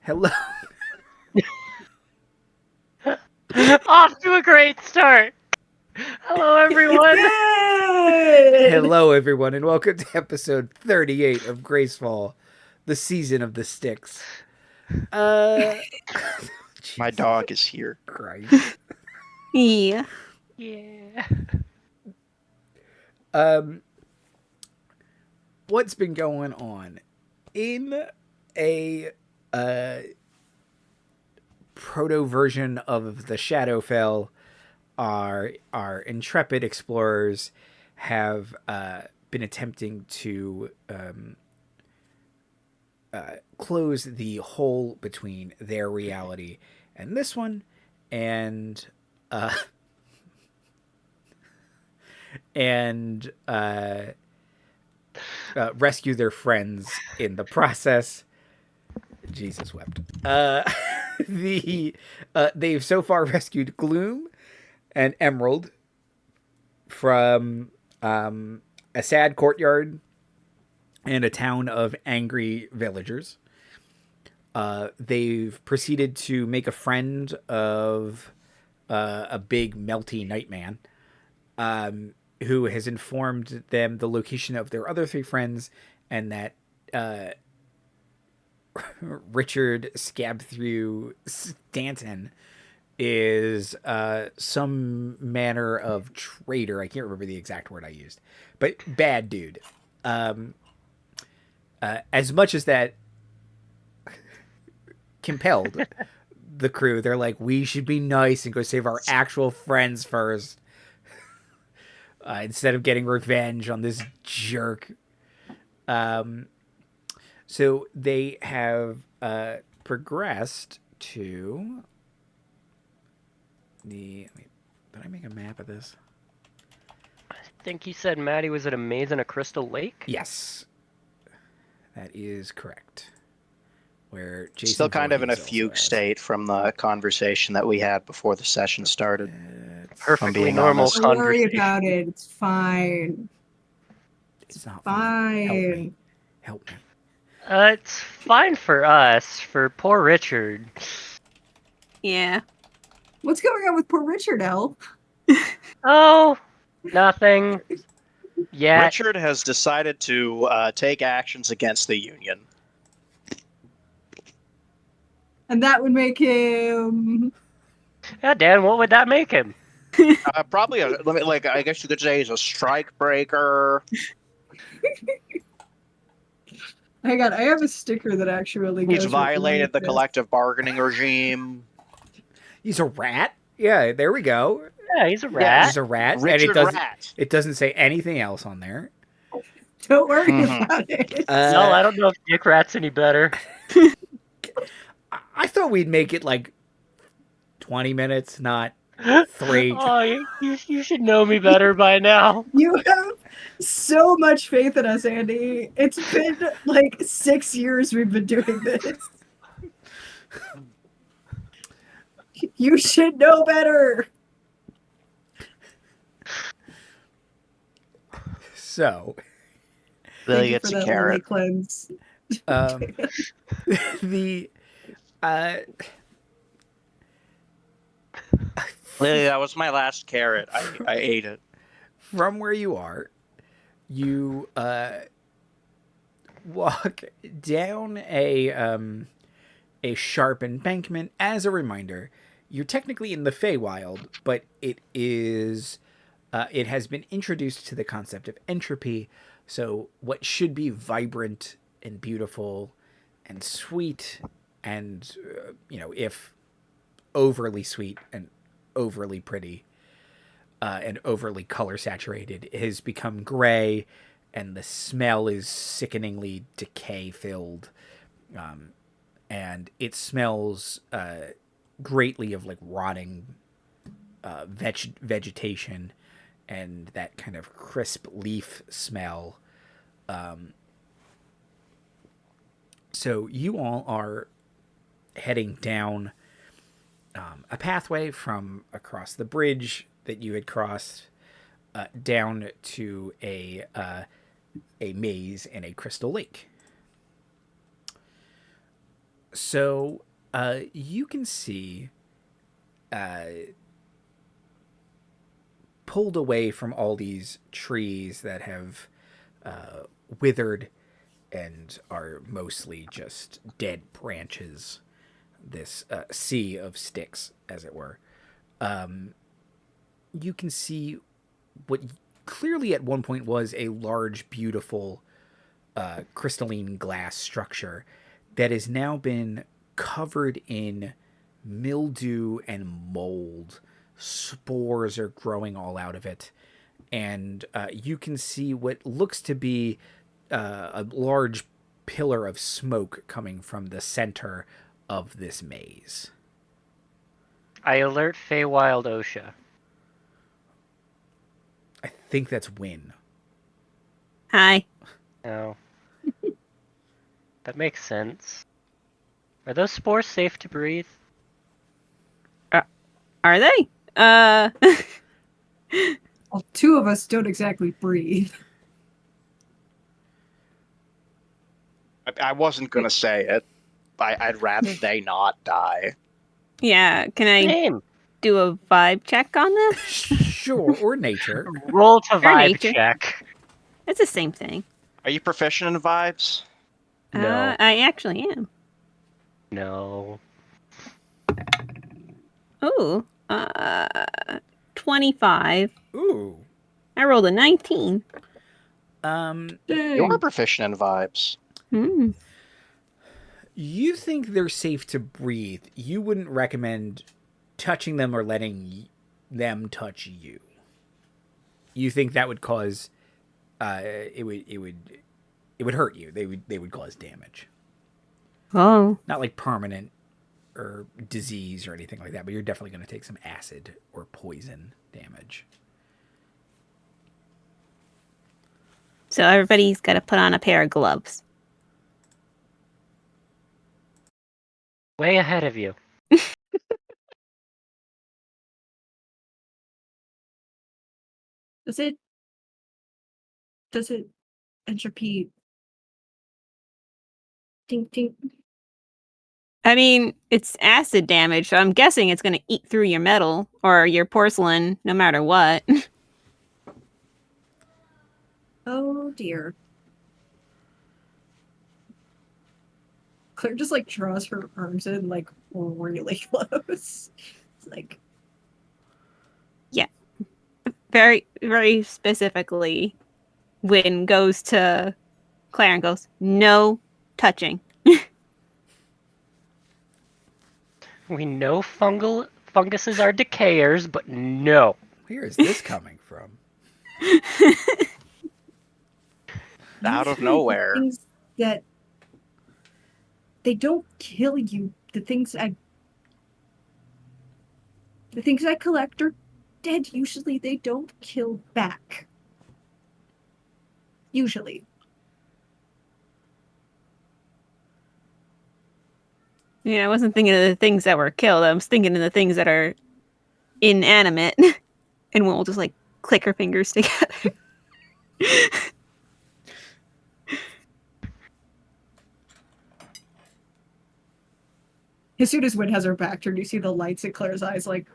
Hello. Off to a great start. Hello, everyone. Hello, everyone, and welcome to episode 38 of Gracefall, the season of the sticks. My dog is here. Christ. Yeah. Yeah. What's been going on? In a proto version of the Shadowfell, our intrepid explorers have been attempting to close the hole between their reality and this one, and rescue their friends in the process. Jesus wept. They've so far rescued Gloom and Emerald from a sad courtyard and a town of angry villagers. They've proceeded to make a friend of a big melty nightman, who has informed them the location of their other three friends, and that Richard Scab-Through Stanton is some manner of traitor. I can't remember the exact word I used, but bad dude. As much as that compelled the crew, they're like, we should be nice and go save our actual friends first, instead of getting revenge on this jerk. So they have progressed to did I make a map of this? I think you said Maddie was at a maze in a crystal lake? Yes. That is correct. Where Jason Still kind of in a Voorhees fugue also state from the conversation that we had before the session started. Perfectly being normal honest. Don't worry conversation. about it. It's fine. It's not fine. Help me. It's fine for us. For poor Richard. Yeah. What's going on with poor Richard, Elle? Oh, nothing. Yeah. Richard has decided to take actions against the Union. And that would make him... Yeah, Dan, what would that make him? Probably, I guess you could say he's a strike breaker. Hang on, I have a sticker that actually goes He's with violated the this. collective bargaining regime. He's a rat? Yeah, there we go. Yeah, he's a rat. He's a rat. Richard and Rat. it doesn't say anything else on there. Don't worry Mhm. about it. No, I don't know if Dick Rat's any better. I thought we'd make it like 20 minutes, not 3. Oh, you should know me better by now. You have so much faith in us, Andy. It's been like 6 years we've been doing this. You should know better. So, Billy Thank you gets for a that carrot. cleanse. the Lily, that was my last carrot. I ate it. from where you are, you walk down a sharp embankment. As a reminder, you're technically in the Feywild, but it has been introduced to the concept of entropy. So what should be vibrant and beautiful and sweet and if overly sweet and overly pretty and overly color saturated, has become gray, and the smell is sickeningly decay filled, and it smells greatly of like rotting vegetation and that kind of crisp leaf smell. So you all are heading down a pathway from across the bridge that you had crossed down to a maze in a crystal lake. So, you can see, pulled away from all these trees that have withered and are mostly just dead branches, this sea of sticks, as it were. You can see what clearly at one point was a large, beautiful crystalline glass structure that has now been covered in mildew and mold. Spores are growing all out of it. And you can see what looks to be a large pillar of smoke coming from the center of this maze. I alert Feywild OSHA. I think that's Wynne. Hi. No. That makes sense. Are those spores safe to breathe? Are they? Well, two of us don't exactly breathe. I wasn't gonna say it. I'd rather they not die. Yeah. Can I Same. do a vibe check on this? Sure, or nature. Roll to vibe nature. check. It's the same thing. Are you proficient in vibes? No. I actually am. No. Ooh. 25. Ooh. I rolled a 19. You're proficient in vibes. Hmm. You think they're safe to breathe. You wouldn't recommend touching them or letting them touch you. You think that would cause it would hurt you. They would cause damage. Oh. Not like permanent or disease or anything like that, but you're definitely going to take some acid or poison damage. So everybody's got to put on a pair of gloves. Way ahead of you. Does it entropy? Ding ding. I mean, it's acid damage, so I'm guessing it's going to eat through your metal or your porcelain no matter what. Oh dear. Claire just like draws her arms in like really close. It's like Very, very specifically, Wynne goes to Claire and goes, "No touching." We know funguses are decayers, but no. Where is this coming from? Out of usually nowhere. the things that they don't kill you. The things I collect are dead. Usually they don't kill back. Usually. Yeah, I wasn't thinking of the things that were killed. I was thinking of the things that are inanimate. And we'll just like click her fingers together. As soon as Wynne has her back turned, you see the lights in Claire's eyes like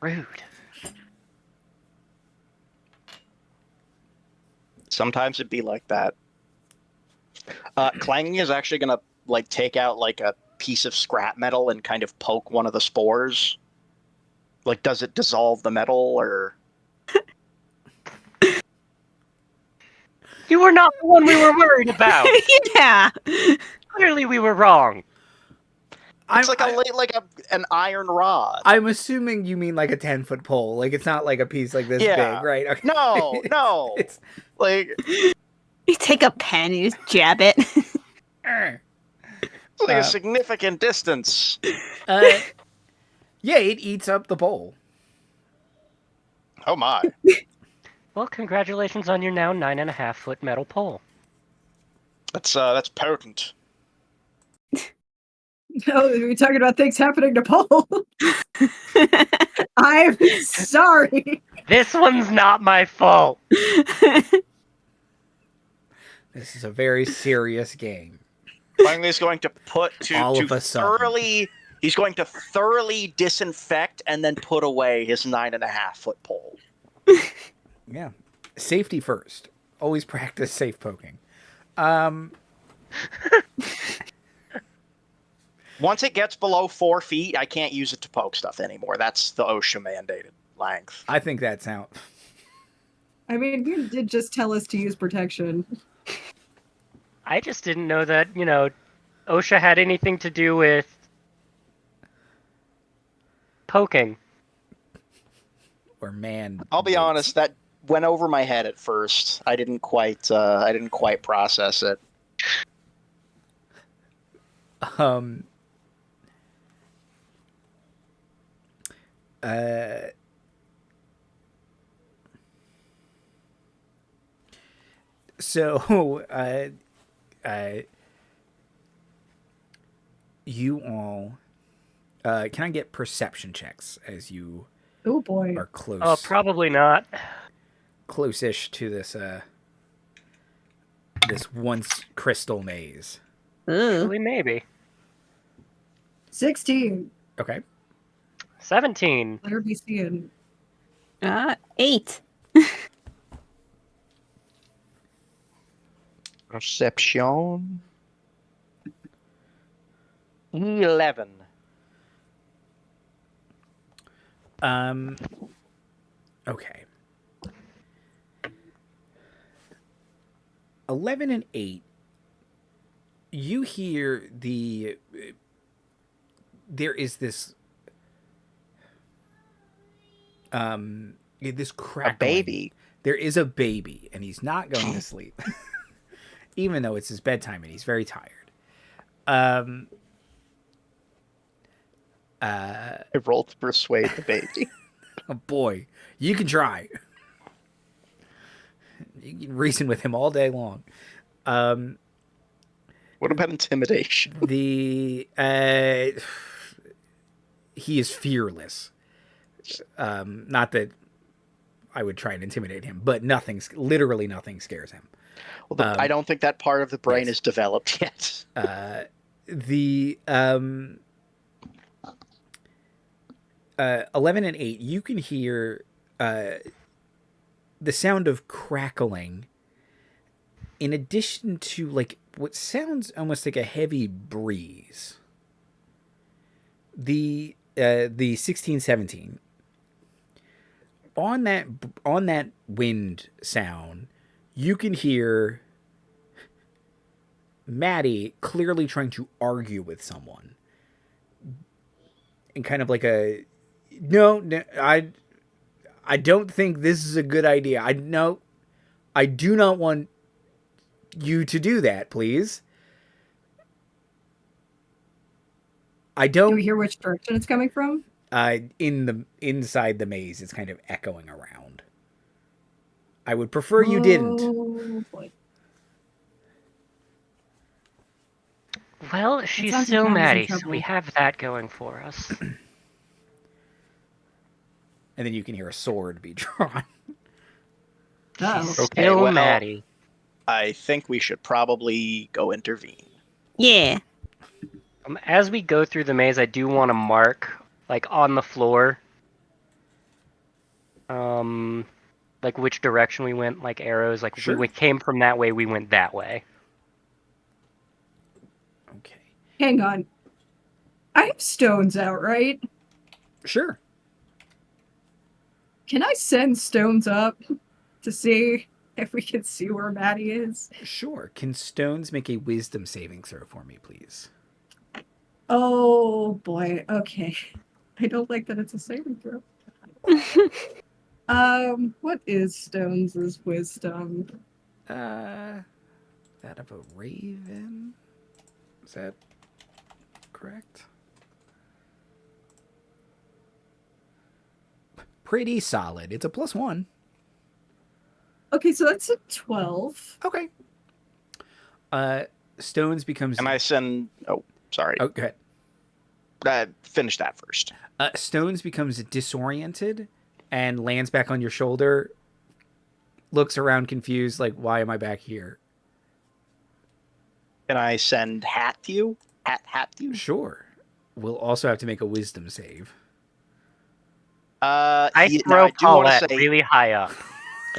Rude. Sometimes it'd be like that. Clangley is actually gonna like take out like a piece of scrap metal and kind of poke one of the spores. Like, does it dissolve the metal or? You were not the one we were worried about. Yeah. Clearly we were wrong. It's an iron rod. I'm assuming you mean like a 10-foot pole. Like it's not like a piece like this Yeah. big, right? Okay. No. It's Like, You take a pen and you just jab it. it's like a significant distance. Yeah, it eats up the bowl. Oh my. Well, congratulations on your now 9.5-foot metal pole. That's potent. oh, we're talking about things happening to Paul. I'm sorry. This one's not my fault. This is a very serious game. Clangley's going to put All to of a sudden. thoroughly. He's going to thoroughly disinfect and then put away his 9.5-foot pole. Yeah. Safety first. Always practice safe poking. Once it gets below 4 feet, I can't use it to poke stuff anymore. That's the OSHA mandated length. I think that's out. I mean, you did just tell us to use protection. I just didn't know that, OSHA had anything to do with poking. Or man. I'll be honest, that went over my head at first. I didn't quite process it. So, you all, can I get perception checks as you Oh boy. are close? Oh, probably not. Close-ish to this, this once crystal maze. Ooh. Actually, maybe. 16. Okay. 17. Better be seeing. 8. Perception. 11. Okay. 11 and 8. You hear there is this this A crackling. baby. There is a baby, and he's not going to sleep, even though it's his bedtime and he's very tired. I rolled to persuade the baby. Oh boy, you can try. You can reason with him all day long. What about intimidation? He is fearless. Not that I would try and intimidate him, but literally nothing scares him. Well, I don't think that part of the brain is developed yet. 11 and 8, you can hear the sound of crackling in addition to like what sounds almost like a heavy breeze. The 16-17 on that wind sound, you can hear Maddie clearly trying to argue with someone, and kind of like a no, I don't think this is a good idea. I do not want you to do that, please. I Do don't. we hear which direction it's coming from? Inside the maze, it's kind of echoing around. I would prefer you didn't. Oh, boy. Well, she's sounds like so Mom is in Maddie, so trouble. we have that going for us. And then you can hear a sword be drawn. Oh. She's Okay, still well- Maddie. I think we should probably go intervene. Yeah. As we go through the maze, I do want to mark, like, on the floor, like, which direction we went, like, arrows. Like, Sure. we came from that way, we went that way. Okay. Hang on. I have stones out, right? Sure. Can I send stones up to see if we can see where Maddie is? Sure. Can stones make a wisdom saving throw for me, please? Oh boy. Okay. I don't like that it's a saving throw. What is Stones' wisdom? That of a raven? Is that correct? Pretty solid. It's a +1. Okay, so that's a 12. Okay. Stones becomes. And I send... Oh, sorry. Oh, go ahead. Finish that first. Stones becomes disoriented and lands back on your shoulder. Looks around confused, like, why am I back here? Can I send Hat to you? Hat to you? Sure. We'll also have to make a wisdom save. I Now, throw I do want to Paulette say really high up.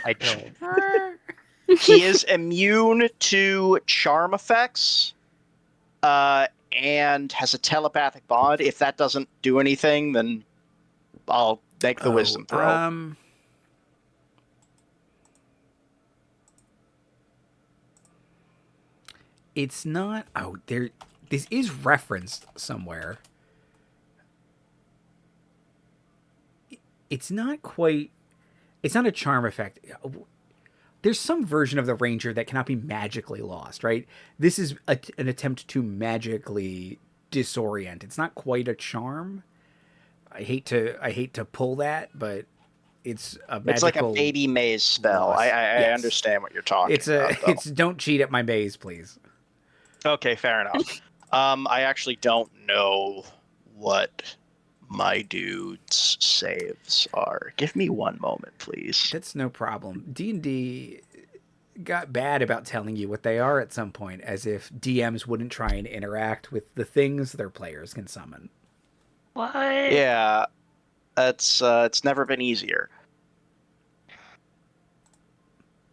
I don't. he is immune to charm effects, and has a telepathic bond. If that doesn't do anything, then I'll make the wisdom throw. It's not. Oh, there. This is referenced somewhere. It's not quite. It's not a charm effect. There's some version of the ranger that cannot be magically lost, right? This is an attempt to magically disorient. It's not quite a charm. I hate to pull that, but it's a magical. It's like a baby maze spell. I Yes. understand what you're talking about. It's don't cheat at my maze, please. Okay, fair enough. I actually don't know what my dude's saves are. Give me one moment, please. That's no problem. D&D got bad about telling you what they are at some point, as if DMs wouldn't try and interact with the things their players can summon. What? Yeah, that's it's never been easier.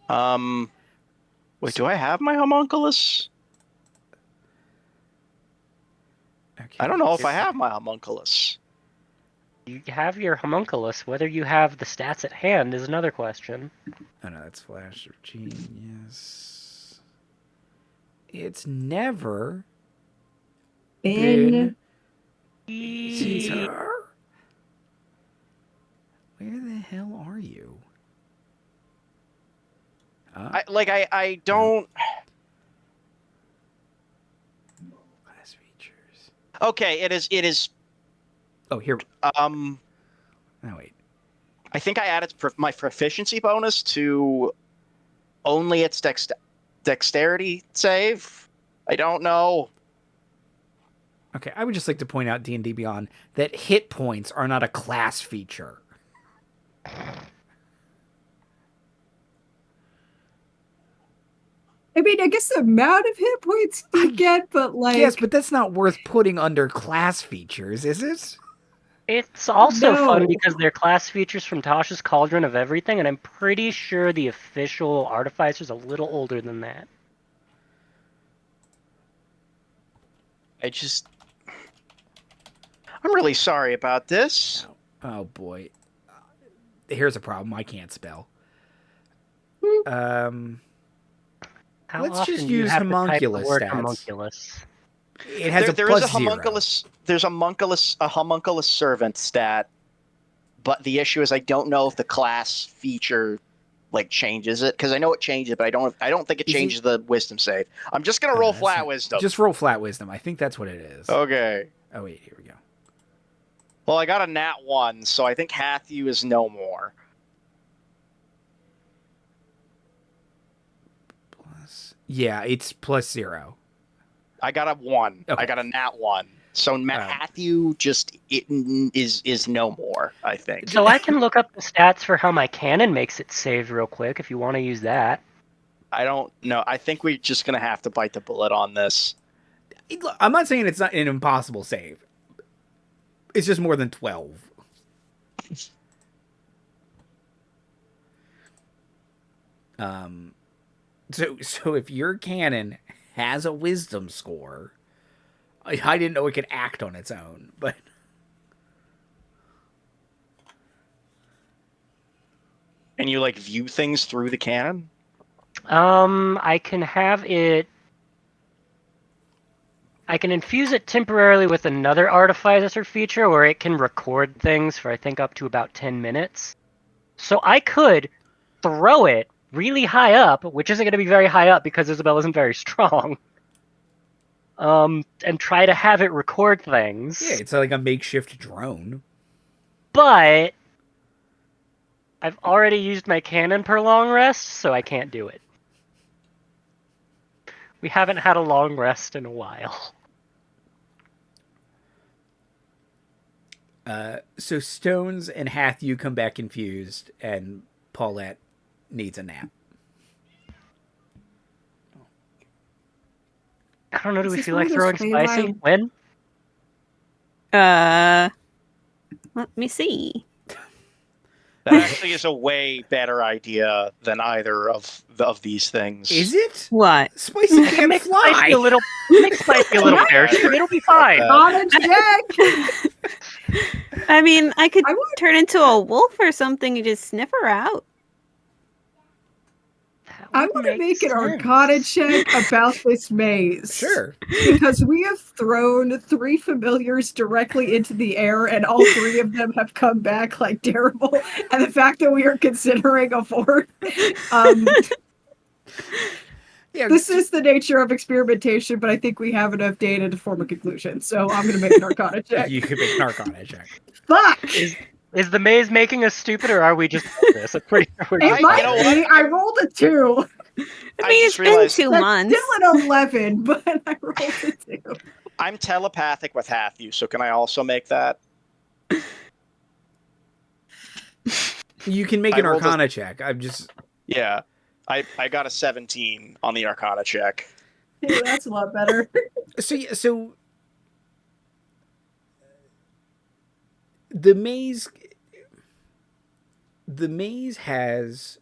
Wait, do I have my homunculus? Okay. I don't know if I have my homunculus. You have your homunculus. Whether you have the stats at hand is another question. Oh no, that's Flash of Genius. It's never been Caesar. Where the hell are you? I don't. Class features. Okay, it is. Oh, here. Oh wait. I think I added my proficiency bonus to only its dexterity save. I don't know. Okay, I would just like to point out D&D Beyond that hit points are not a class feature. I mean, I guess the amount of hit points you get, but like... Yes, but that's not worth putting under class features, is it? It's also No. fun because they're class features from Tasha's Cauldron of Everything, and I'm pretty sure the official Artificer's a little older than that. I'm really sorry about this. Oh boy. Here's a problem. I can't spell. How Let's often just do you use have to type the homunculus word stats. homunculus? It has There a is plus a homunculus. There's a homunculus servant stat, but the issue is I don't know if the class feature like changes it, because I know it changes, but I don't think it changes the wisdom save. I'm just gonna roll flat wisdom. Just roll flat wisdom. I think that's what it is. Okay. Oh wait, here we go. Well, I got a nat 1, so I think Hatthew is no more. Yeah, it's +0. I got a 1. Okay. I got a nat 1. So Hatthew is no more, I think. So I can look up the stats for how my cannon makes it saved real quick if you want to use that. I don't know. I think we're just going to have to bite the bullet on this. I'm not saying it's not an impossible save. It's just more than 12. So if your cannon has a wisdom score, I didn't know it could act on its own, but And you like view things through the cannon? I can have it. I can infuse it temporarily with another artificer feature where it can record things for I think up to about 10 minutes. So I could throw it really high up, which isn't going to be very high up because Issabel isn't very strong. And try to have it record things. yeah, it's like a makeshift drone. But I've already used my cannon per long rest, so I can't do it. We haven't had a long rest in a while. So Stones and Hatthew come back confused, and Paulette needs a nap. I don't know. Do Is we this feel one like of throwing those fey spicy? line- When? Let me see. That actually is a way better idea than either of these things. Is it? What? Spicy can't Make fly. spicy a little. Make spicy a little parachute. It'll be fine. Cottage check! I mean, I could I would- turn into a wolf or something and just sniff her out. That I would want to make an sense. Arcana check about this maze. Sure. Because we have thrown 3 familiars directly into the air, and all 3 of them have come back like terrible. And the fact that we are considering a 4th, Yeah. this is the nature of experimentation, but I think we have enough data to form a conclusion. So I'm going to make an Arcana check. You could make an Arcana check. Fuck! Is the maze making us stupid, or are we just this? I'm pretty sure we're It just might you know be. what? I rolled a 2. I mean, it's just been realized 2 That's months. still an 11, but I rolled a 2. I'm telepathic with half you, so can I also make that? You can make I an rolled a- Arcana check. I'm just. Yeah. I got a 17 on the Arcana check. Hey, that's a lot better. So the maze has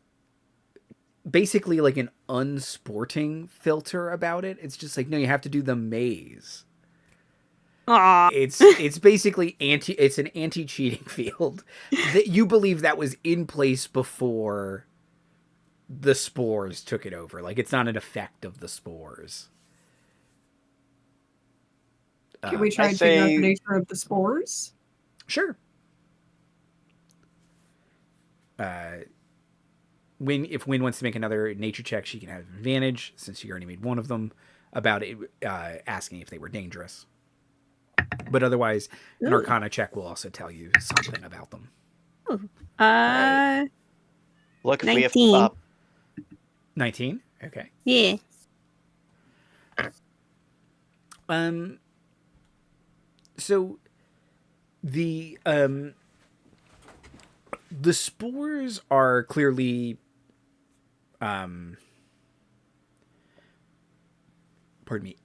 basically like an unsporting filter about it. It's just like, no, you have to do the maze. Aw. It's basically it's an anti-cheating field that you believe that was in place before the spores took it over. Like, it's not an effect of the spores. Can we try I and figure out say- the nature of the spores? Sure. If Wynne wants to make another nature check, she can have advantage since she already made one of them about it, asking if they were dangerous. But otherwise, an Ooh. Arcana check will also tell you something about them. Look, if 19. we have 19? Okay. Yeah. So the spores are clearly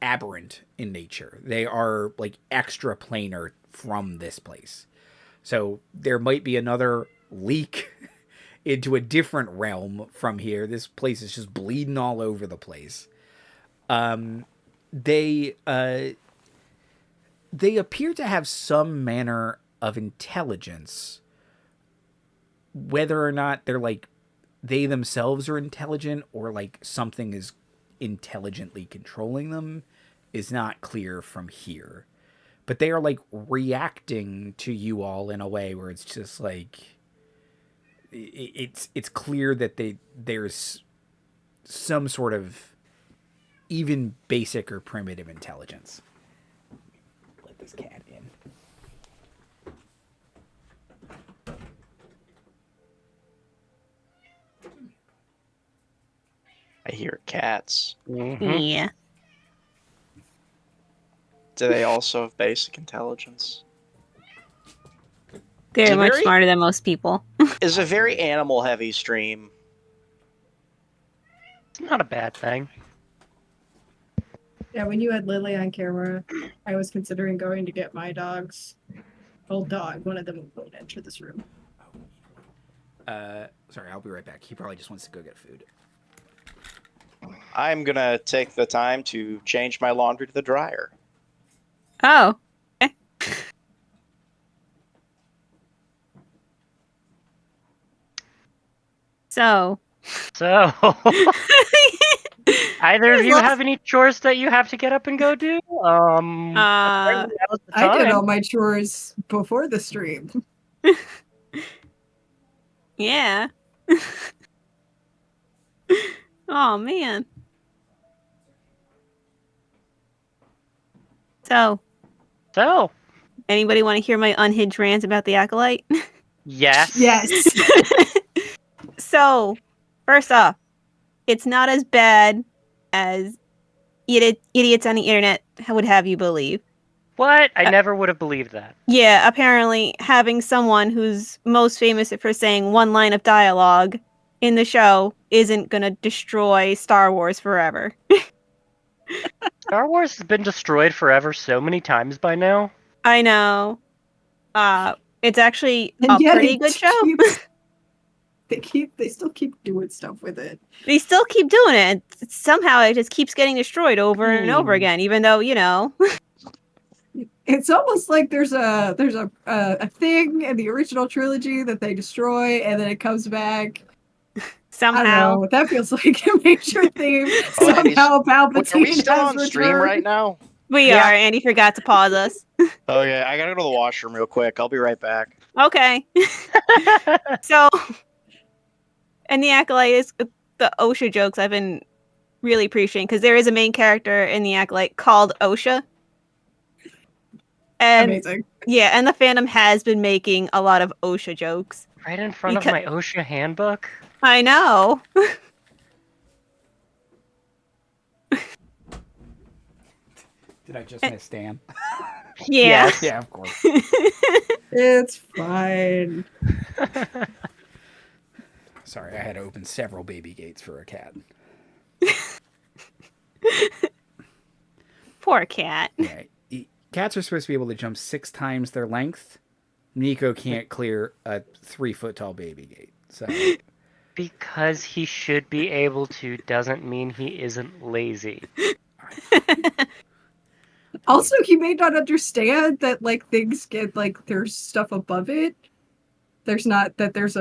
aberrant in nature. They are like extraplanar from this place. So there might be another leak into a different realm from here. This place is just bleeding all over the place. They appear to have some manner of intelligence. Whether or not they're like they themselves are intelligent or like something is intelligently controlling them is not clear from here. But they are like reacting to you all in a way where it's just like it's clear that there's some sort of even basic or primitive intelligence. Let this cat in. I hear cats. Mhm. Yeah. Do they also have basic intelligence? They're much very- smarter than most people. It's a very animal-heavy stream. It's not a bad thing. Yeah, when you had Lily on camera, I was considering going to get my dog's old dog. One of them won't enter this room. Sorry, I'll be right back. He probably just wants to go get food. I'm gonna take the time to change my laundry to the dryer. Oh. Okay. So. So, either of you Lots- have any chores that you have to get up and go do? Apparently now's the I did time. all my chores before the stream. Yeah. Oh man. So, So, anybody want to hear my unhinged rant about the acolyte? yes. Yes. So, first off, it's not as bad as idiots on the internet would have you believe. What? I never would have believed that. Yeah, apparently having someone who's most famous for saying one line of dialogue in the show isn't gonna destroy Star Wars forever. Star Wars has been destroyed forever so many times by now. I know. It's actually And a yet pretty it good show. they still keep doing stuff with it. They still keep doing it. And somehow it just keeps getting destroyed over and over again, even though, It's almost like there's a thing in the original trilogy that they destroy and then it comes back. I somehow. don't know. That feels like a major theme. Oh, yeah, Somehow Wait, Palpatine are we still has on stream returned. right now? We Yeah. are. Andy forgot to pause us. Okay, I gotta go to the washroom real quick. I'll be right back. Okay. So, and the Acolyte is the OSHA jokes I've been really appreciating because there is a main character in the Acolyte called OSHA. And Amazing. yeah, and the fandom has been making a lot of OSHA jokes. Right in front of my OSHA handbook. I know. Did I just miss Dan? Yeah. Yes. Yeah, of course. It's fine. Sorry, I had to open several baby gates for a cat. Poor cat. Yeah, cats are supposed to be able to jump 6 times their length. Nico can't clear a 3-foot tall baby gate. So Because he should be able to doesn't mean he isn't lazy. Also, he may not understand that like things get like there's stuff above it. There's not that there's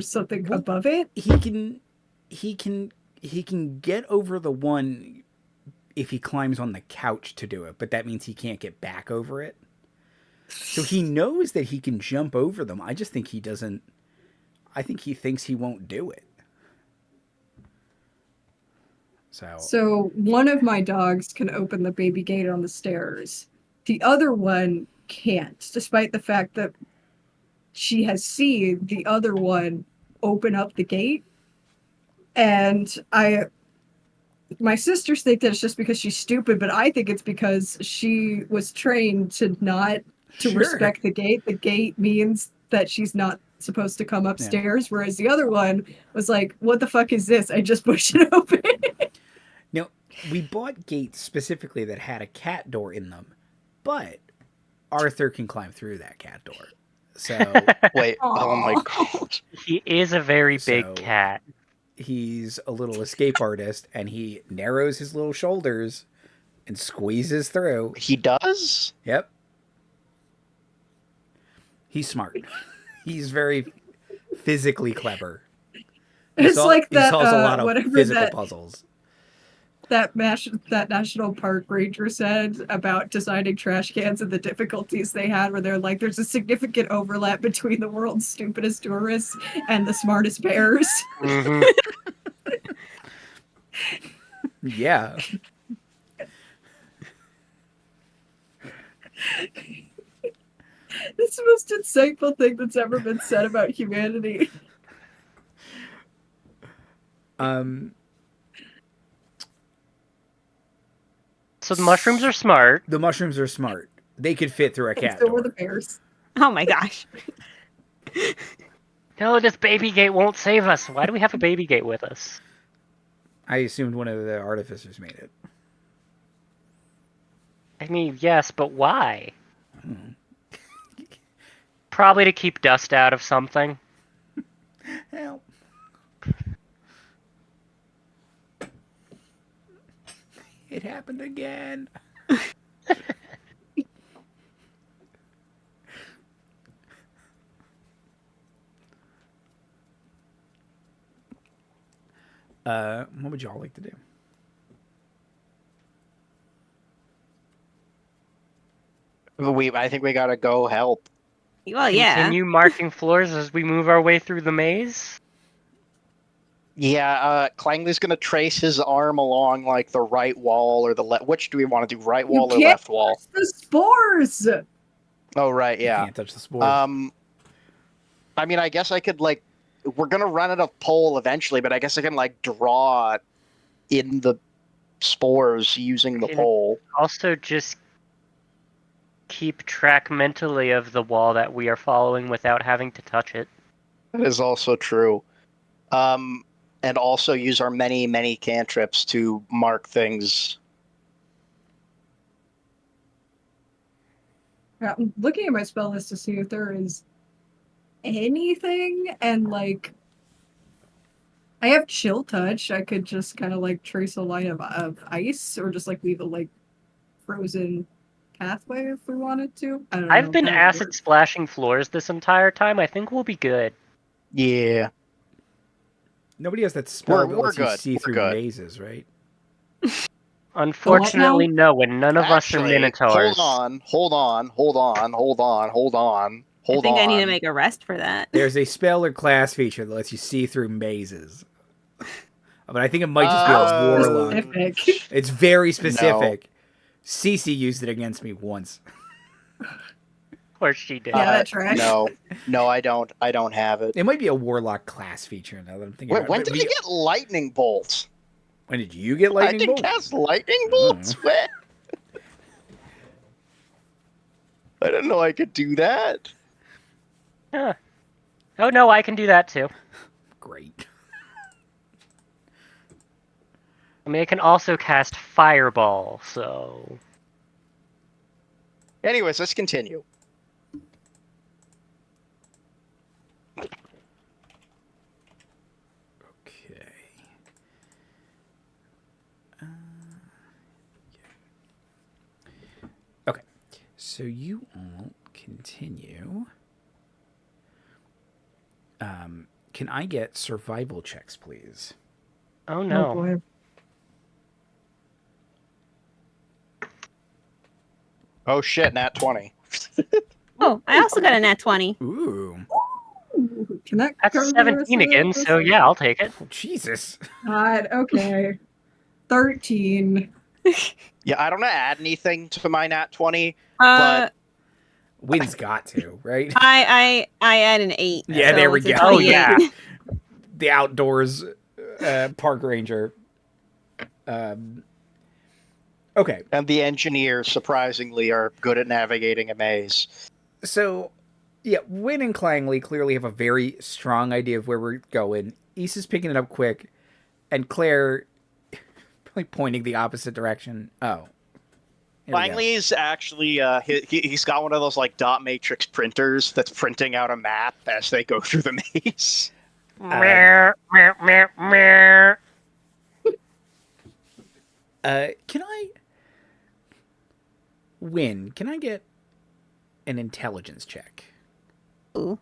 something Well, above it. he can get over the one if he climbs on the couch to do it, but that means he can't get back over it. So he knows that he can jump over them. I just think he doesn't. I think he thinks he won't do it. So one of my dogs can open the baby gate on the stairs. The other one can't, despite the fact that she has seen the other one open up the gate. And my sisters think that it's just because she's stupid, but I think it's because she was trained to not to Sure. respect the gate. The gate means that she's not supposed to come upstairs, whereas the other one was like, what the fuck is this? I just pushed it open. Now, we bought gates specifically that had a cat door in them, but Arthur can climb through that cat door. So Wait, oh my Aw. god. He is a very big So- cat. he's a little escape artist, and he narrows his little shoulders and squeezes through. He does? Yep. He's smart. He's very physically clever. It's like he that solves a lot of whatever physical that puzzles. that national park ranger said about designing trash cans and the difficulties they had, where they're like, there's a significant overlap between the world's stupidest tourists and the smartest bears. Mhm. Yeah. It's the most insightful thing that's ever been said about humanity. So the mushrooms are smart. The mushrooms are smart. They could fit through a And cat so door. were the bears. Oh my gosh. No, this baby gate won't save us. Why do we have a baby gate with us? I assumed one of the artificers made it. I mean, yes, but why? Probably to keep dust out of something. Help. It happened again. What would y'all like to do? I think we gotta go help. Well, yeah. Continue marking floors as we move our way through the maze. Yeah, Clangley's gonna trace his arm along like the right wall or the left. Which do we want to do, right wall or can't left wall? The spores! Oh, right, You yeah. can't touch the spores. I mean, I guess I could like. We're gonna run out of pole eventually, but I guess I can like draw in the spores using the Yeah. pole. Also, just keep track mentally of the wall that we are following without having to touch it. That is also true. And and also use our many cantrips to mark things. I'm looking at my spell list to see if there is anything, and like I have chill touch. I could just kind of like trace a line of ice, or just like leave a like frozen pathway if we wanted to. I don't know. I've been how it acid works. splashing floors this entire time. I think we'll be good. Yeah. Nobody has that spell that We're lets you good. see We're through good. mazes, right? Unfortunately, no, and none of us are Actually, minotaurs. hold on. I think I need to make a rest for that. There's a spell or class feature that lets you see through mazes. But I think it might just be a warlock. Specific. It's very specific. Cece used it against me once. Of course she did. Yeah, that tracks. No, I don't have it. It might be a warlock class feature now that I'm thinking Wait, about when it. did I get lightning bolts? When did you get I lightning didn't bolt? cast lightning bolts. When? I didn't know I could do that. Huh. Oh no, I can do that too. Great. I mean, I can also cast Fireball, so... Anyways, let's continue. Okay. Okay. So you all continue. Can I get survival checks, please? Oh Oh no. boy. Oh shit, nat 20. Oh, I also got a nat 20. Ooh. Ooh, can that That's cover 17 again, us? so yeah, I'll take it. Oh, Jesus. God, okay. 13. Yeah, I don't add anything to my nat 20, Uh, but Wynn's got to, right? I add an 8. Yeah, so there we it's a go. Oh 28. yeah. The outdoors park ranger. Okay. and the engineers surprisingly are good at navigating a maze. So, yeah, Wynne and Clangley clearly have a very strong idea of where we're going. Issa's picking it up quick, and Claire like pointing the opposite direction. Oh. Here we go. Langley is actually he's got one of those like dot matrix printers that's printing out a map as they go through the maze. Meh, meh, meh, meh. Can I... Wynne, can I get an intelligence check? Ooh.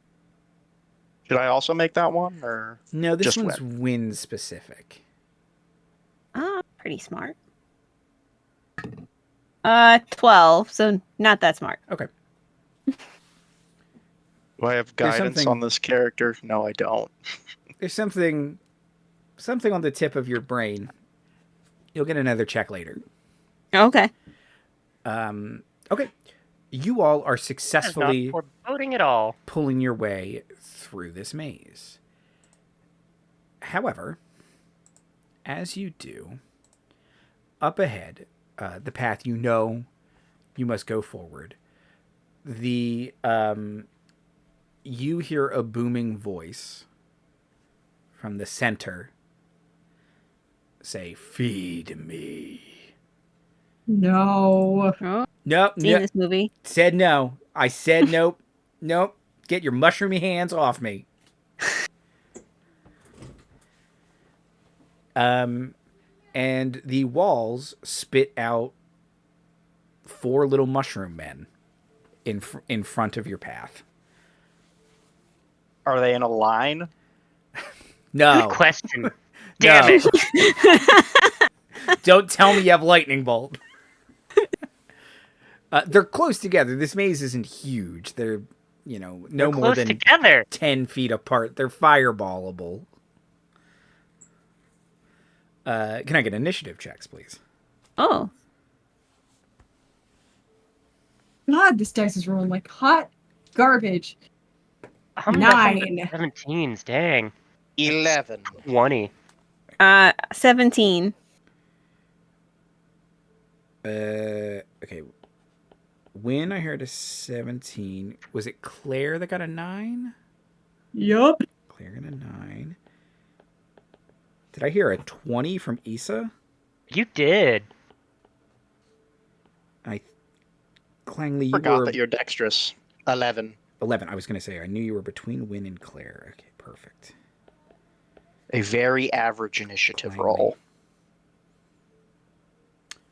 Should I also make that one, or No, this Just one's Wynne specific. Pretty smart. 12, so not that smart. Okay. do I have There's guidance something- on this character? No, I don't. There's something on the tip of your brain. You'll get another check later. Okay. Okay. You all are That's not successfully foreboding at all. pulling your way through this maze. However, as you do, up ahead, the path you know you must go forward, you hear a booming voice from the center say, "Feed me." No. Oh, Nope. seen Nope. this movie. Said no. I said nope. Nope. Get your mushroomy hands off me. And the walls spit out 4 little mushroom men in front of your path. Are they in a line? No. Good question. Damn No. it. Don't tell me you have lightning bolt. They're close together. This maze isn't huge. They're, no They're more close than together. 10 feet apart. They're fireballable. Can I get initiative checks, please? Oh. God, this dice is rolling like hot garbage. I'm 9. 17s, dang. 11. 20. 17. Okay. When I heard a 17, was it Claire that got a 9? Yup. Claire got a 9. Did I hear a 20 from Issa? You did. Clangley, you Forgot were that you're dexterous. 11. 11. I was going to say, I knew you were between Wynne and Claire. Okay, perfect. A very average initiative Clangley. roll.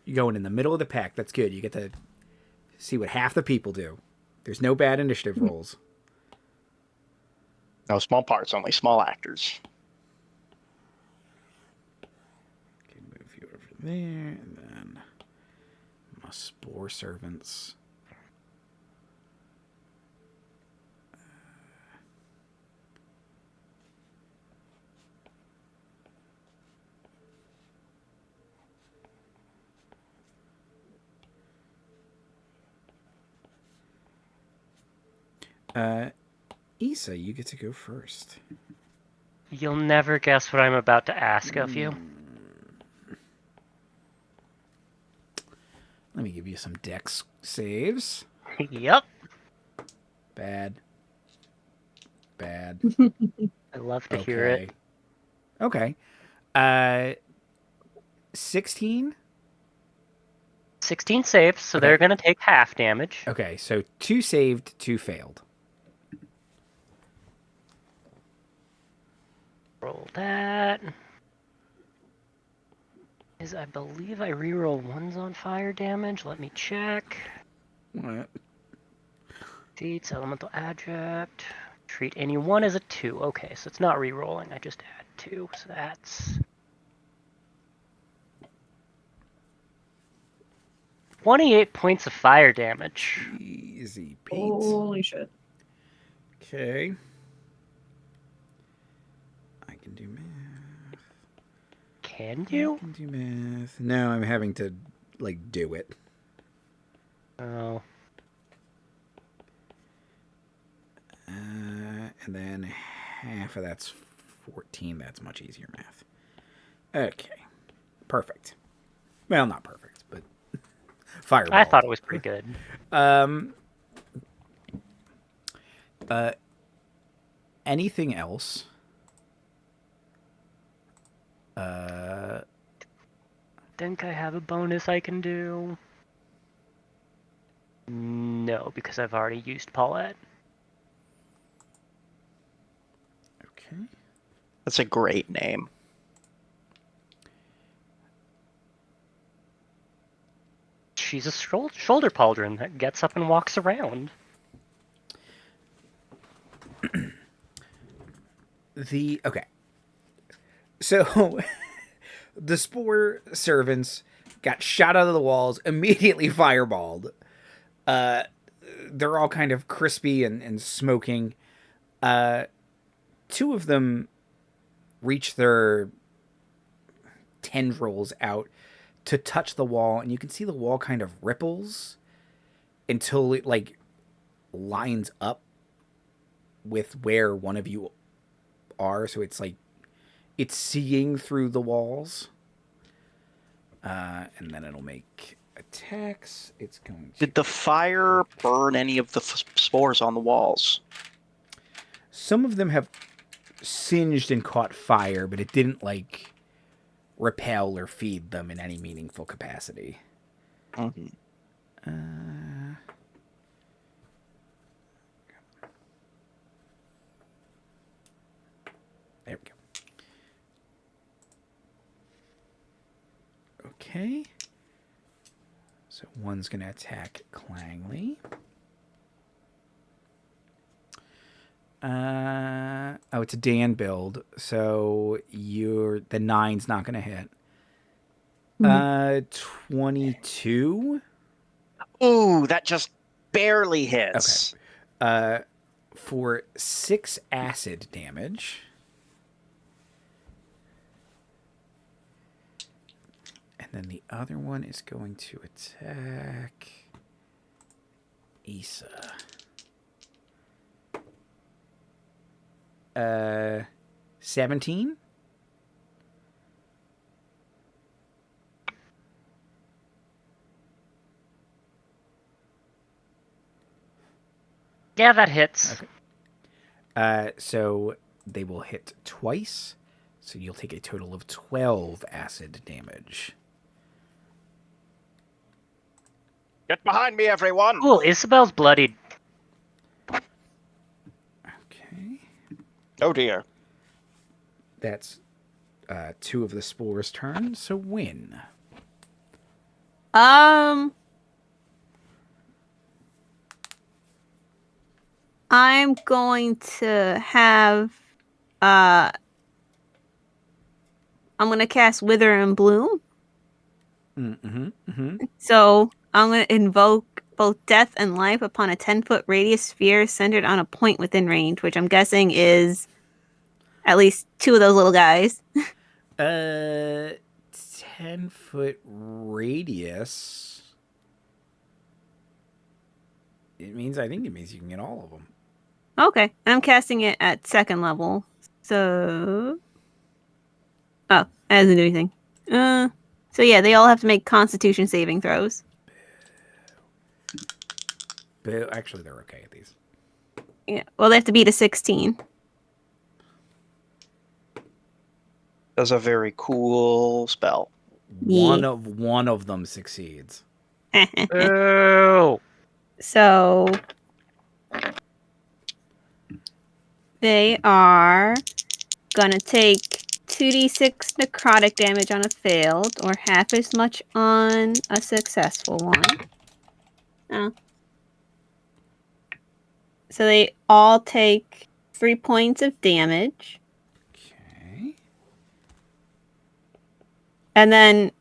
You're going in the middle of the pack. That's good. You get to see what half the people do. There's no bad initiative rolls. No small parts, only small actors. Okay, move you over there, and then my spore servants. Issa, you get to go first. You'll never guess what I'm about to ask of you. Let me give you some dex saves. Yep. Bad. Bad. I love to hear it. Okay. 16? 16 saves, so Okay. they're going to take half damage. Okay, so 2 saved, 2 failed. Roll that. I believe I reroll ones on fire damage. Let me check. What? Feats, elemental adject. Treat any one as a 2. Okay, so it's not rerolling. I just add 2, so that's 28 points of fire damage. Easy, Pete. Holy shit. Okay. I can do math. Can you? I can do math. No, I'm having to, do it. Oh. And then half of that's 14. That's much easier math. Okay. Perfect. Well, not perfect, but fireball. I thought it was pretty good. Anything else? Think I have a bonus I can do? No, because I've already used Paulette. Okay. That's a great name. She's a shoulder pauldron that gets up and walks around. Okay. So the spore servants got shot out of the walls, immediately fireballed. They're all kind of crispy and smoking. 2 of them reach their tendrils out to touch the wall, and you can see the wall kind of ripples until it lines up with where one of you are. So it's it's seeing through the walls. And then it'll make attacks. It's going to... Did the fire burn any of the spores on the walls? Some of them have singed and caught fire, but it didn't repel or feed them in any meaningful capacity. Mm-hmm. There we go. Okay. So one's going to attack Clangley. It's a Dan build, so the 9's not going to hit. 22. Ooh, that just barely hits. Okay. For 6 acid damage. And then the other one is going to attack Issa. 17? Yeah, that hits. Okay. So they will hit twice. So you'll take a total of 12 acid damage. Get behind me, everyone! Cool, Issabel's bloodied. Okay. Oh dear. That's 2 of the spores' turn. So Wynne. I'm going to have I'm gonna cast Wither and Bloom. So I'm gonna invoke both death and life upon a 10-foot radius sphere centered on a point within range, which I'm guessing is at least 2 of those little guys. 10-foot radius. I think it means you can get all of them. Okay, and I'm casting it at 2nd level. So, that doesn't do anything. So yeah, they all have to make Constitution saving throws. But actually, they're okay at these. Yeah, well, they have to beat a 16. That's a very cool spell. One of them succeeds. Boo! So they are gonna take 2d6 necrotic damage on a failed, or half as much on a successful one. Oh. So they all take 3 points of damage. Okay. And then,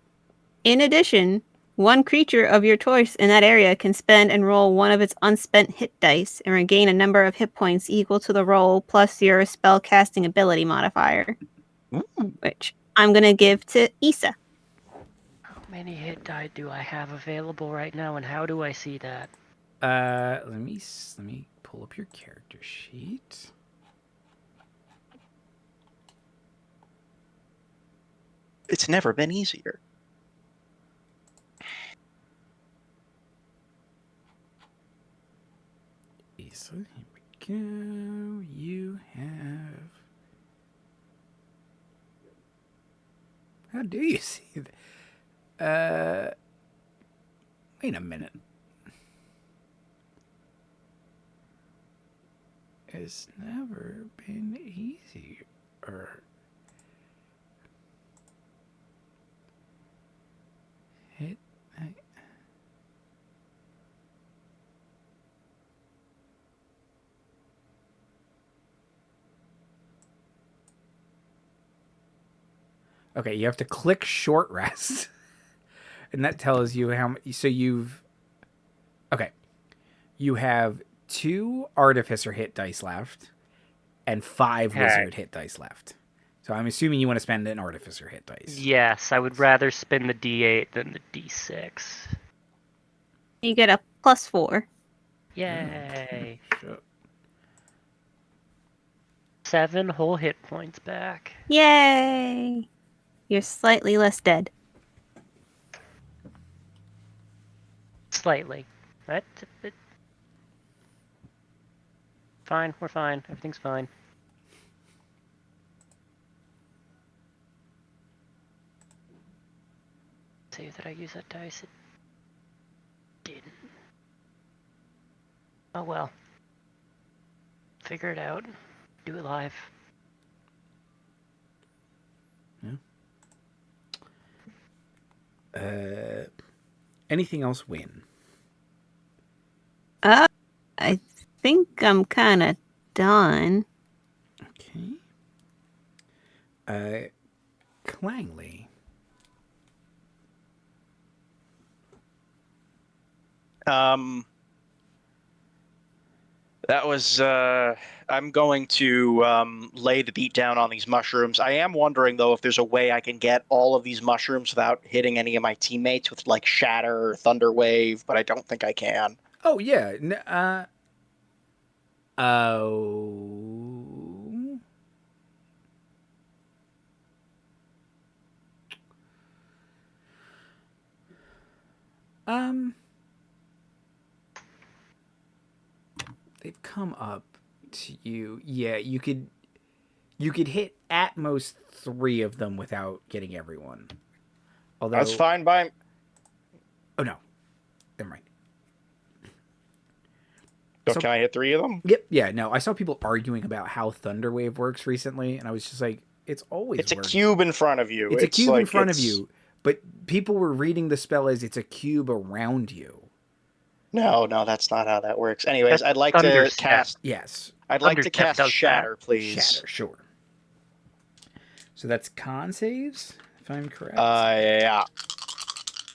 in addition, one creature of your choice in that area can spend and roll one of its unspent hit dice and regain a number of hit points equal to the roll plus your spell casting ability modifier. Ooh. Which I'm going to give to Issa. How many hit die do I have available right now, and how do I see that? Let me pull up your character sheet. It's never been easier. So here we go. You have. How do you see that? Wait a minute. It's never been easier. Hit. Okay, you have to click short rest. And that tells you how much. So okay. You have 2 artificer hit dice left and 5 wizard hit dice left. So I'm assuming you want to spend an artificer hit dice. Yes, I would rather spin the D8 than the D6. You get a +4. Yay. Oh, sure. 7 whole hit points back. Yay! You're slightly less dead. Slightly. That's a bit... Fine, we're fine. Everything's fine. Save that I use that dice. It didn't. Oh well. Figure it out. Do it live. Yeah. Anything else, Wynne? I think I'm kind of done. Okay. Clangley. That was I'm going to lay the beat down on these mushrooms. I am wondering though if there's a way I can get all of these mushrooms without hitting any of my teammates with like Shatter or Thunder Wave, but I don't think I can. Oh yeah. They've come up to you. Yeah, you could You could hit at most 3 of them without getting everyone. Although That's fine by. Oh no, never mind. So can I hit 3 of them? Yep. Yeah. No, I saw people arguing about how Thunderwave works recently, and I was just like, it's always. It's a cube in front of you. It's a cube in front of you, but people were reading the spell as it's a cube around you. No, that's not how that works. Anyways, I'd like to cast. Yes. I'd like to cast Shatter, please. Shatter, sure. So that's con saves, if I'm correct. Yeah.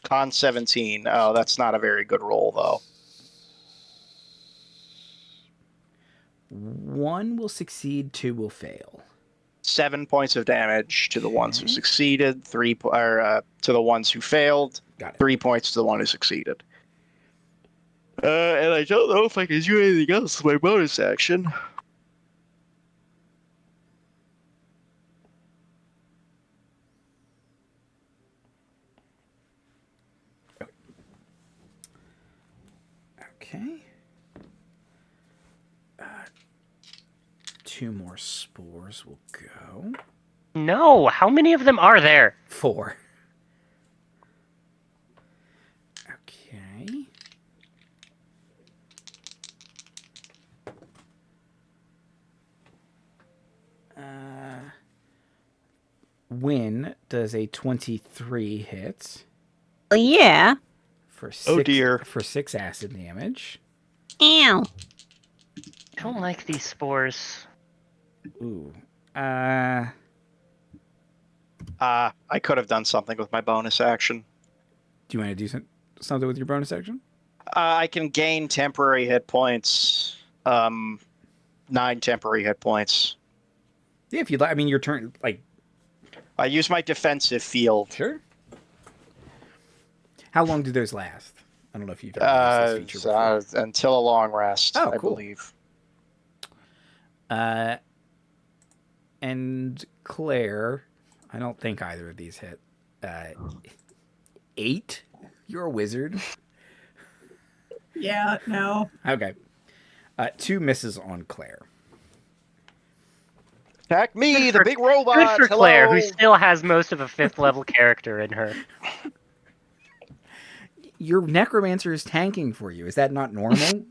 Con 17. Oh, that's not a very good roll, though. 1 will succeed, 2 will fail. 7 points of damage to the ones who succeeded, to the ones who failed. Got it. 3 points to the one who succeeded. And I don't know if I can do anything else with my bonus action. Okay. 2 more spores will go. No, how many of them are there? 4. Okay. Wynne does a 23 hit. Yeah. For 6, oh dear. For 6 acid damage. Ow. I don't like these spores. Ooh. I could have done something with my bonus action. Do you want to do something with your bonus action? I can gain temporary hit points. 9 temporary hit points. Yeah, if you'd like. I mean, your turn, like... I use my defensive field. Sure. How long do those last? I don't know if you've ever used this feature before. Until a long rest, I cool. believe. And Claire, I don't think either of these hit. 8? You're a wizard. Yeah, no. Okay. 2 misses on Claire. Attack me, the big robot! Good for Hello. Claire, who still has most of a 5th level character in her. Your necromancer is tanking for you. Is that not normal?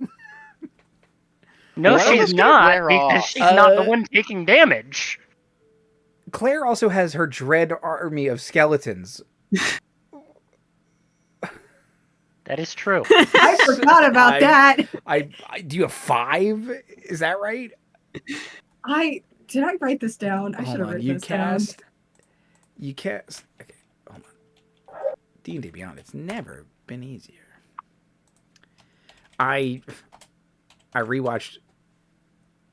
No, she's not, because she's not the one taking damage. Claire also has her dread army of skeletons. That is true. I forgot about that. Do you have 5? Is that right? Did I write this down? I should have written this down. You cast. Okay, hold on. D&D Beyond. It's never been easier. I rewatched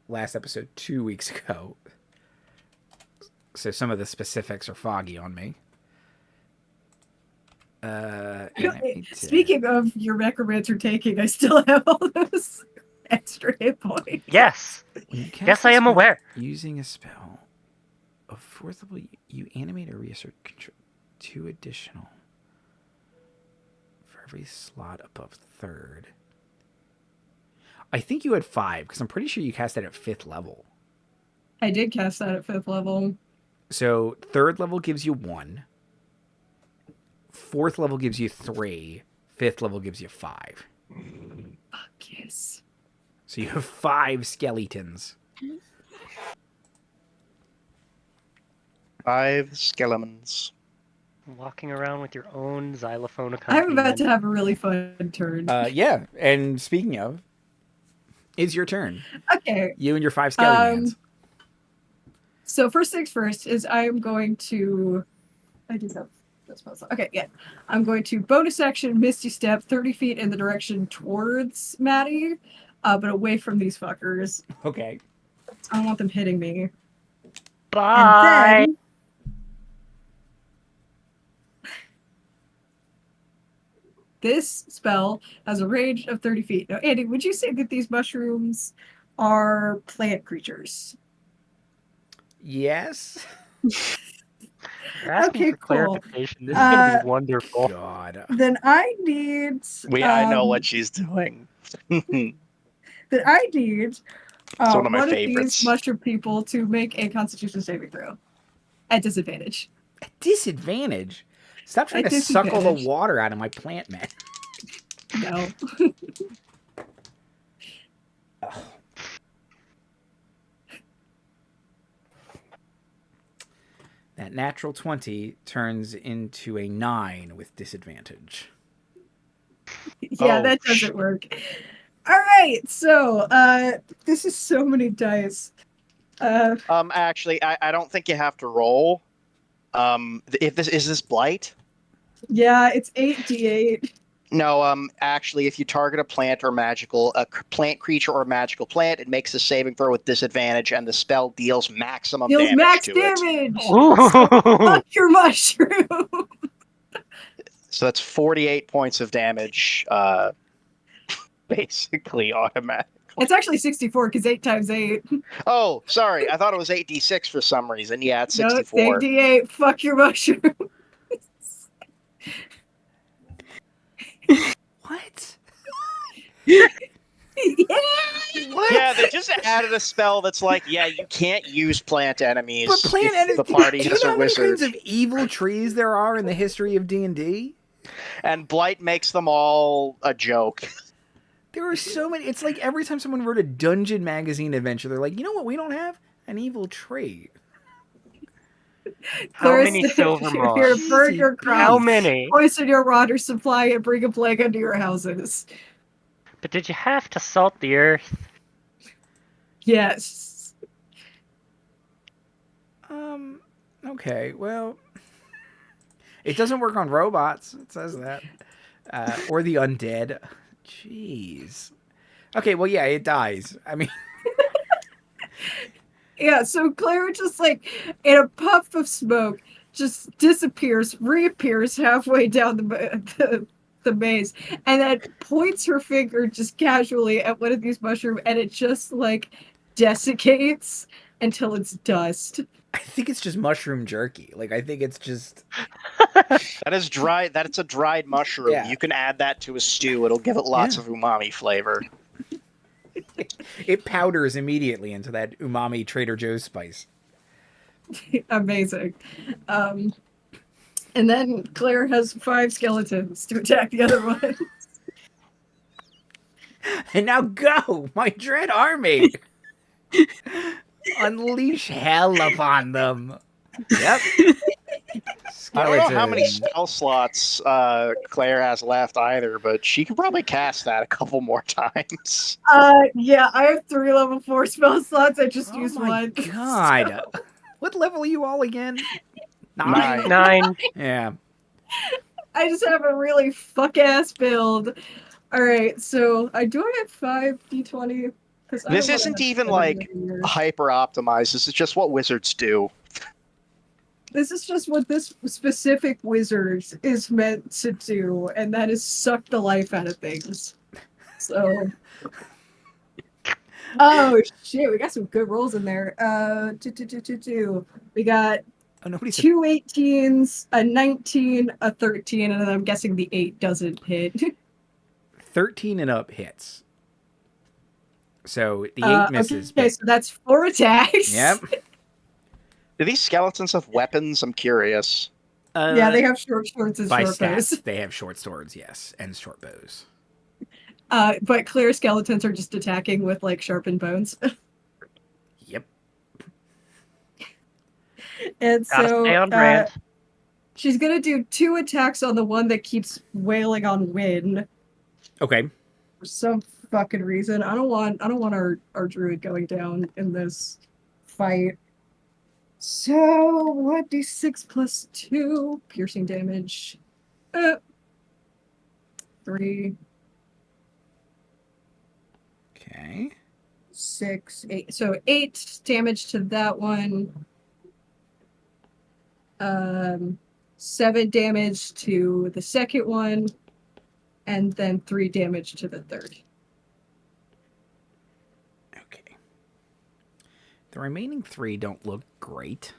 last episode 2 weeks ago, so some of the specifics are foggy on me. Speaking of your necromancer taking, I still have all those extra hit points. Yes. Yes, I am aware. Using a spell of 4th level, you animate or reassert control 2 additional for every slot above 3rd. I think you had 5, because I'm pretty sure you cast that at 5th level. I did cast that at 5th level. So 3rd level gives you 1. 4th level gives you 3. 5th level gives you 5. Fuck yes. So you have 5 skeletons. 5 skeletons. Walking around with your own xylophone I'm accompaniment. about to have a really fun turn. Yeah, and speaking of, it's your turn. Okay. You and your 5 skeletons. So first things first is I am going to... I do have those spells. Okay, yeah. I'm going to bonus action Misty Step 30 feet in the direction towards Maddie, but away from these fuckers. Okay. I don't want them hitting me. Bye! And then, this spell has a range of 30 feet. Now, Andy, would you say that these mushrooms are plant creatures? Yes. Okay, for clarification. This is going to be wonderful. God. Then I need... I know what she's doing. Then I need It's one of my One of favorites. these mushroom people to make a Constitution saving throw at disadvantage. At disadvantage? Stop trying At to suck all the disadvantage. water out of my plant, man. No. That natural 20 turns into a 9 with disadvantage. Yeah, that doesn't work. All right, so this is so many dice. Actually, I don't think you have to roll. If this is this blight? Yeah, it's 8d8. No, actually, if you target a plant creature or magical plant, it makes a saving throw with disadvantage, and the spell deals maximum Deals damage max to damage. Ooh. Fuck your mushroom. So that's 48 points of damage, basically automatic. It's actually 64 because 8 times 8. Oh, sorry. I thought it was 8d6 for some reason. Yeah, it's 64. No, it's 8d8. Fuck your mushroom. What? Yeah. What? Yeah, they just added a spell that's like, yeah, you can't use plant enemies But plant if enemies. the party Do you has know a how many wizard. kinds of evil trees there are in the history of D&D? And Blight makes them all a joke. There are so many. It's like every time someone wrote a dungeon magazine adventure, they're like, you know what we don't have? An evil tree. How many silver moss? Here, burn your crops. How many? Poison your water supply and bring a plague into your houses. But did you have to salt the earth? Yes. Okay, well, it doesn't work on robots. It says that. Or the undead. Jeez. Okay, well, yeah, it dies. I mean... Yeah, so Claire just like in a puff of smoke just disappears, reappears halfway down the maze, and then points her finger just casually at one of these mushrooms, and it just like desiccates until it's dust. I think it's just mushroom jerky. Like, I think it's just... That is dry. That's a dried mushroom. Yeah. You can add that to a stew. It'll give it lots of umami flavor. It powders immediately into that umami Trader Joe's spice. Amazing. And then Claire has 5 skeletons to attack the other one. And now go, my dread army! Unleash hell upon them. Yep. I don't know how many spell slots Claire has left either, but she can probably cast that a couple more times. Yeah, I have 3 level 4 spell slots. I just used my one. God. So... What level are you all again? 9? 9. Yeah. I just have a really fuck-ass build. Alright, so I have 5 d20. This isn't even like hyper-optimized. This is just what wizards do. This is just what this specific wizard is meant to do, and that is suck the life out of things. So... Oh shit, we got some good rolls in there. We got 2 18s, a 19, a 13, and then I'm guessing the 8 doesn't hit. 13 and up hits. So the 8 misses. Okay, so that's 4 attacks. Yep. Do these skeletons have weapons? I'm curious. Yeah, they have short swords and by short stats, bows. they have short swords, yes, and short bows. But clear skeletons are just attacking with like sharpened bones. Yep. And Gotta so stay on brand. she's gonna do 2 attacks on the one that keeps wailing on Wynne. Okay. For some fucking reason. I don't want our druid going down in this fight. So 1d6 plus 2 piercing damage. 3. Okay. 6, 8. So 8 damage to that one. 7 damage to the second one. And then 3 damage to the third. Okay. The remaining 3 don't look great.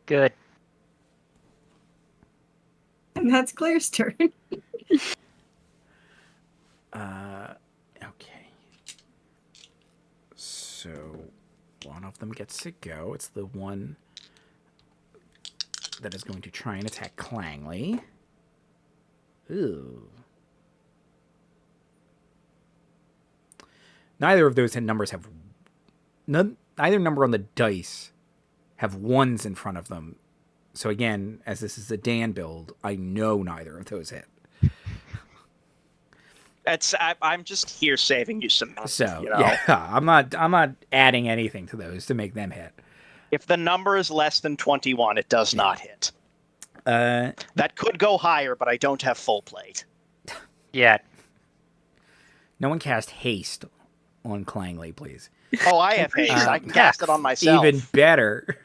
Good. And that's Claire's turn. Okay. So one of them gets to go. It's the one that is going to try and attack Clangley. Ooh. Neither of those numbers have... Neither number on the dice have ones in front of them. So again, as this is a Dan build, I know neither of those hit. I'm just here saving you some money. So you know? yeah, I'm not adding anything to those to make them hit. If the number is less than 21, it does not hit. That could go higher, but I don't have full plate. Yeah. No one cast haste on Clangley, please. Oh, I have haste. I can cast it on myself. Even better.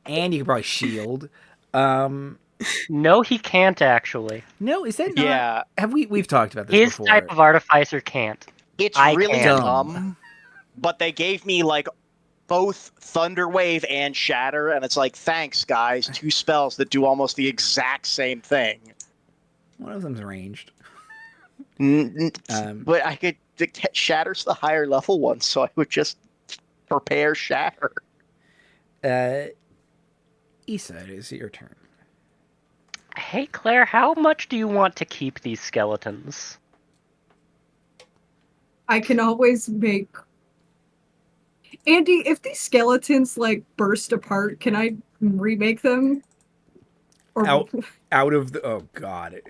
And you can probably shield. No, he can't actually. No, is that not? Yeah. Have we've talked about this His before? type of artificer can't. It's I really can. dumb. But they gave me like both Thunderwave and Shatter, and it's like, thanks, guys. 2 spells that do almost the exact same thing. One of them's ranged. But I could Shatter's the higher level one, so I would just prepare Shatter. Issa, it is your turn. Hey, Claire, how much do you want to keep these skeletons? I can always make... Andy, if these skeletons, like, burst apart, can I remake them? Or... Out of the... Oh, God.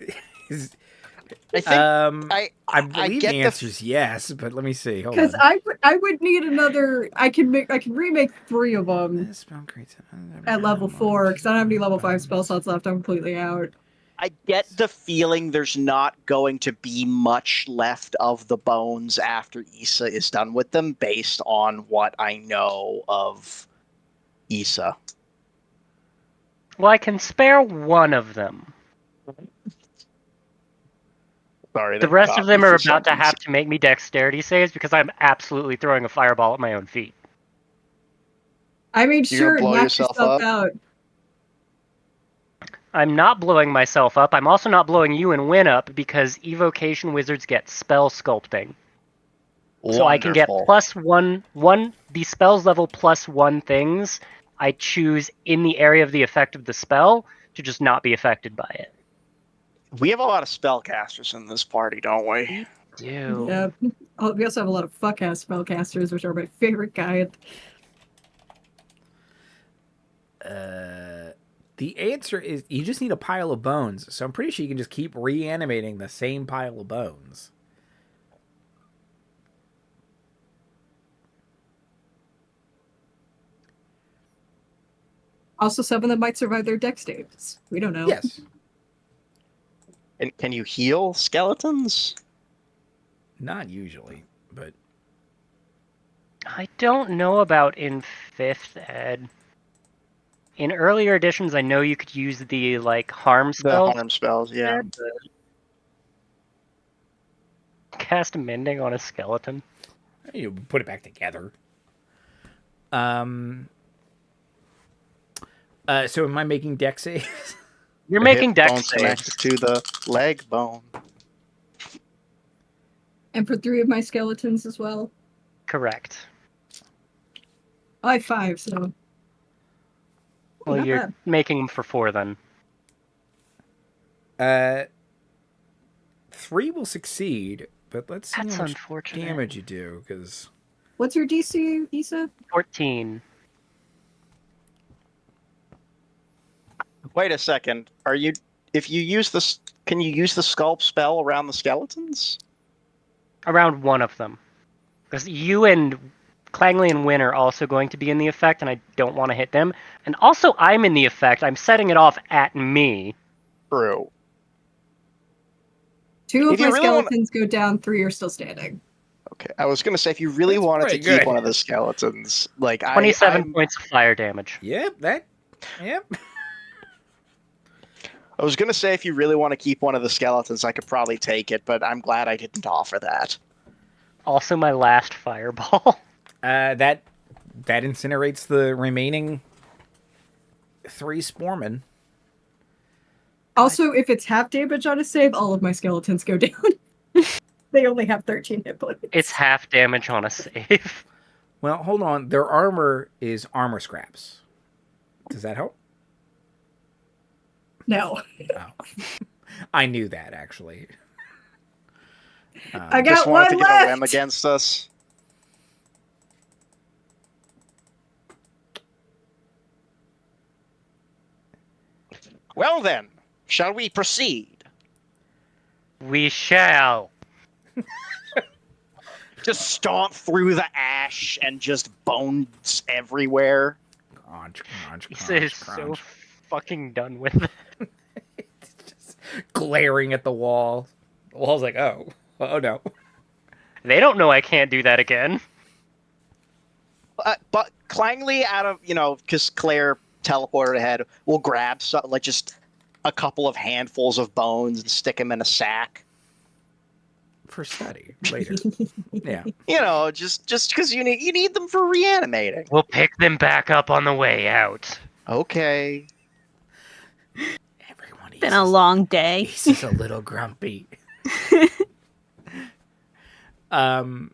I think I believe get the answer is yes, but let me see. Hold on. Because I would need another... I can remake 3 of them at level 4, because I don't have any level 5 spell slots left. I'm completely out. I get the feeling there's not going to be much left of the bones after Issa is done with them, based on what I know of Issa. Well, I can spare one of them. Sorry, The rest of them are about to have to make me dexterity saves because I'm absolutely throwing a fireball at my own feet. I made You're sure gonna blow knock yourself yourself up? out. I'm not blowing myself up. I'm also not blowing you and Wynne up because evocation wizards get spell sculpting. Wonderful. So I can get +1 the spells level +1 things I choose in the area of the effect of the spell to just not be affected by it. We have a lot of spellcasters in this party, don't we? Dude. Yeah. Oh, we also have a lot of fuck-ass spellcasters, which are my favorite kind. The answer is you just need a pile of bones. So I'm pretty sure you can just keep reanimating the same pile of bones. Also, some of them might survive their dex saves. We don't know. Yes. And can you heal skeletons? Not usually, but... I don't know about in 5th ed. In earlier editions, I know you could use the, like, harm spells. The harm spells, yeah. Cast mending on a skeleton. You put it back together. So am I making dex saves? You're The making hip dex bone's saves. connected to the leg bone. And for 3 of my skeletons as well. Correct. I have 5, so... Well, not you're bad. making them for 4 then. 3 will succeed, but let's see That's how much unfortunate. damage you do, because... What's your DC, Issa? 14. Wait a second. If you use this, can you use the sculpt spell around the skeletons? Around one of them. Because you and Clangley and Wynne are also going to be in the effect, and I don't want to hit them. And also, I'm in the effect. I'm setting it off at me. True. 2 of If you my really skeletons go down, 3 are still standing. Okay, I was gonna say if you really That's wanted to pretty keep good. one of the skeletons, like 27 points of fire damage. Yep. I was gonna say if you really want to keep one of the skeletons, I could probably take it, but I'm glad I didn't offer that. Also, my last fireball. That incinerates the remaining 3 Spormen. Also, if it's half damage on a save, all of my skeletons go down. They only have 13 hit points. It's half damage on a save. Well, hold on. Their armor is armor scraps. Does that help? No. Oh. I knew that, actually. I Just got wanted to one get a whim left. against us. Well then, shall we proceed? We shall. Just stomp through the ash and just bones everywhere. Crunch, crunch, He crunch, is so crunch. fucking done with it. It's just glaring at the wall. The wall's like, oh no. They don't know I can't do that again. But Clangley, out of because Claire teleported ahead, will grab like just a couple of handfuls of bones and stick them in a sack. For study later. Yeah. Just because you need them for reanimating. We'll pick them back up on the way out. Okay. Everyone Been a long day. He's just a little grumpy. Wynne,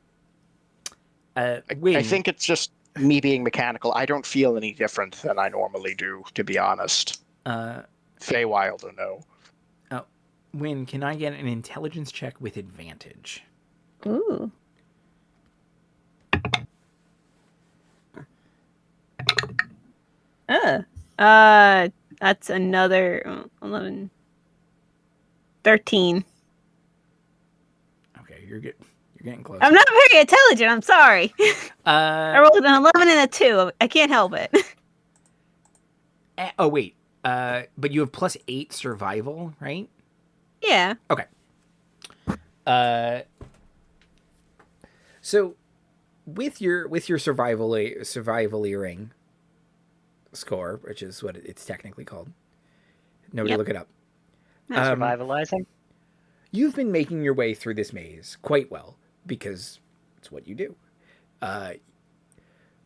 I think it's just me being mechanical. I don't feel any different than I normally do, to be honest. Feywild or no. Wynne, can I get an intelligence check with advantage? Ooh. That's another 11. 13. Okay, you're getting close. I'm not very intelligent. I'm sorry. I Uh, rolled an 11 and a 2. I can't help it. oh wait. But you have +8 survival, right? Yeah. Okay. So with your survivaleering score, which is what it's technically called. Nobody Yep. look it up. Survivalizing. You've been making your way through this maze quite well because it's what you do. But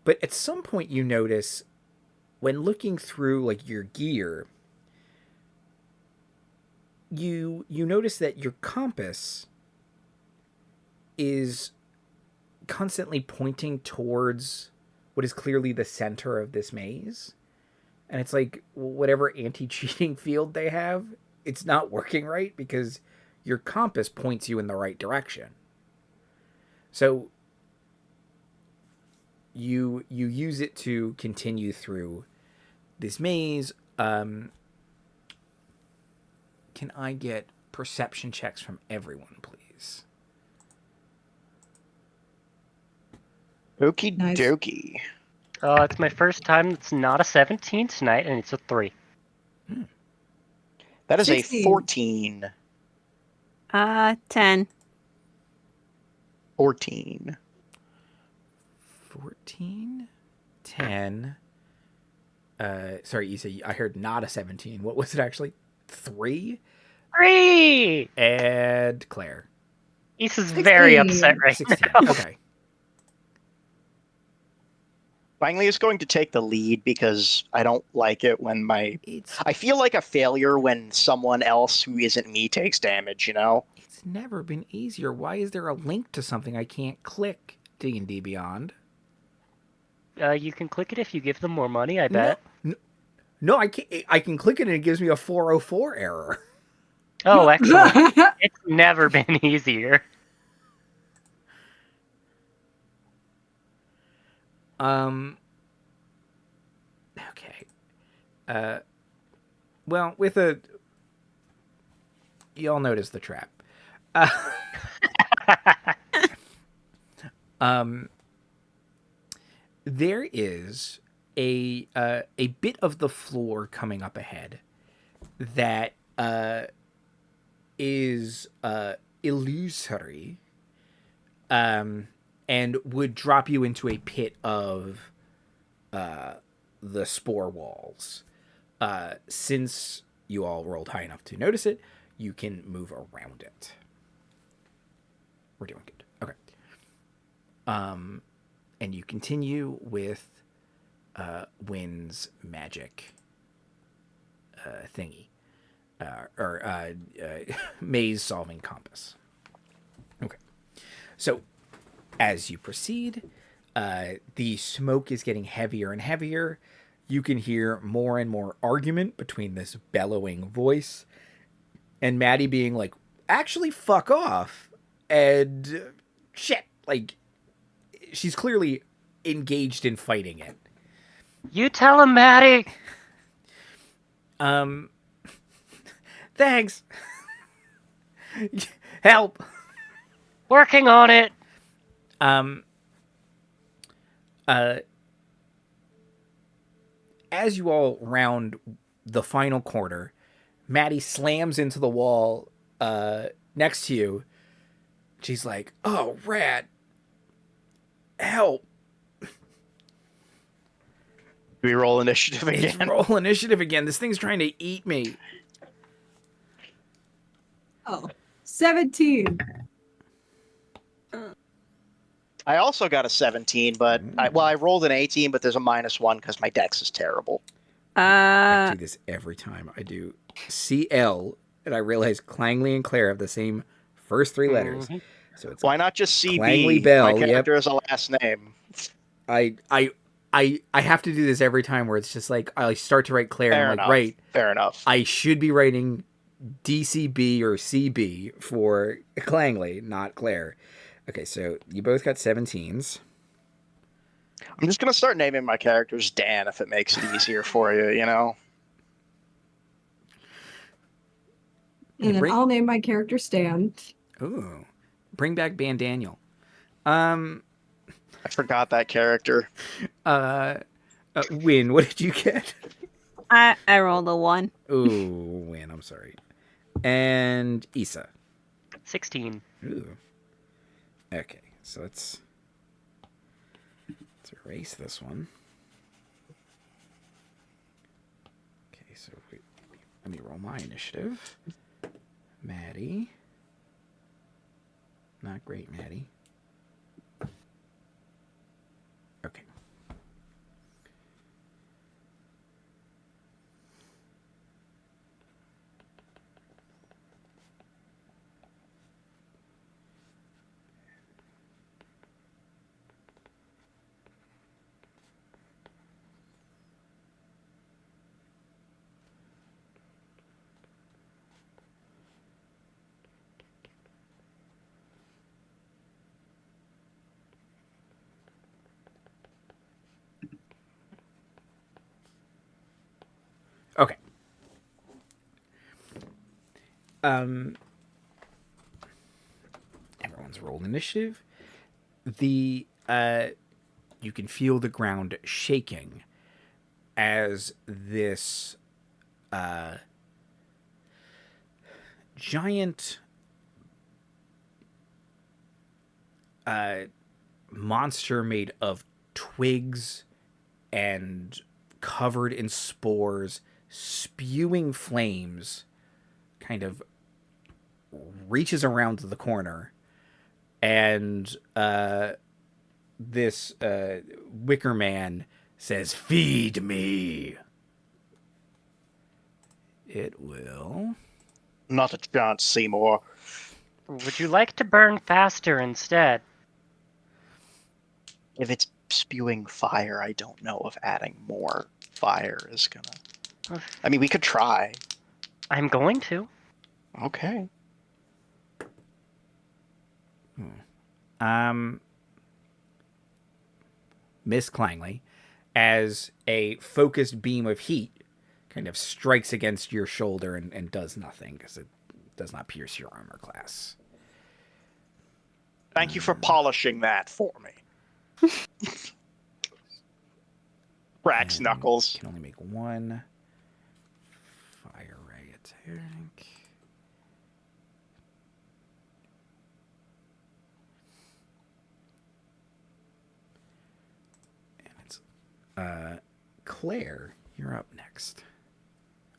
at some point you notice when looking through like your gear, you notice that your compass is constantly pointing towards what is clearly the center of this maze. And it's like whatever anti-cheating field they have, it's not working right because your compass points you in the right direction. So you use it to continue through this maze. Can I get perception checks from everyone, please? Okie Nice. dokie. It's my first time. It's not a 17 tonight, and it's a 3. That is 16. a 14. 10. 14. 14, 10. Sorry, you said I heard not a 17. What was it actually? 3? 3! And Claire. Issa's very 16. upset right 16. now. Okay. Finally, is going to take the lead because I don't like it when It's I feel like a failure when someone else who isn't me takes damage, it's never been easier. Why is there a link to something I can't click? D&D Beyond. You can click it if you give them more money, I bet. No, I can't. I can click it and it gives me a 404 error. Oh, excellent. It's never been easier. Okay. Well, y'all notice the trap. There is a bit of the floor coming up ahead that is illusory, and would drop you into a pit of the spore walls. Since you all rolled high enough to notice it, you can move around it. We're doing good. Okay. And you continue with Wynne's magic thingy. Or maze solving compass. Okay. So as you proceed, The smoke is getting heavier and heavier. You can hear more and more argument between this bellowing voice and Maddie being like, actually, fuck off. And shit, like, she's clearly engaged in fighting it. You tell him, Maddie. Thanks. Help. Working on it. As you all round the final corner, Maddie slams into the wall next to you. She's like, oh, rat. Help. We roll initiative again. Roll initiative again. This thing's trying to eat me. Oh, 17. I also got a 17, but I rolled an 18, but there's a -1 because my dex is terrible. I do this every time. I do CL, and I realize Clangley and Claire have the same first 3 letters. Mhm. So it's Why not just CB? Clangley Bell. My character has a last name. I have to do this every time where it's just like I start to write Claire and I'm like, right. Fair enough. I should be writing DCB or CB for Clangley, not Claire. Okay, so you both got 17s. I'm just going to start naming my characters Dan if it makes it easier for you, you know? And then I'll name my character Stan. Ooh. Bring back Ban Daniel. I forgot that character. Wynne, what did you get? I rolled a 1. Ooh, Wynne, I'm sorry. And Issa. 16. Ooh. Okay, so let's erase this one. Okay, so let me roll my initiative. Maddie. Not great, Maddie. Okay. Okay. Everyone's rolled initiative. You can feel the ground shaking as this giant monster made of twigs and covered in spores, spewing flames, kind of reaches around the corner, and this wicker man says, "Feed me." It will. Not a chance, Seymour. Would you like to burn faster instead? If it's spewing fire, I don't know if adding more fire is gonna... I mean, we could try. I'm going to. Okay. Miss Clangley, as a focused beam of heat kind of strikes against your shoulder and does nothing because it does not pierce your armor class. Thank you for polishing that for me. Cracks knuckles. Can only make one fire ray attack. And it's Claire, you're up next.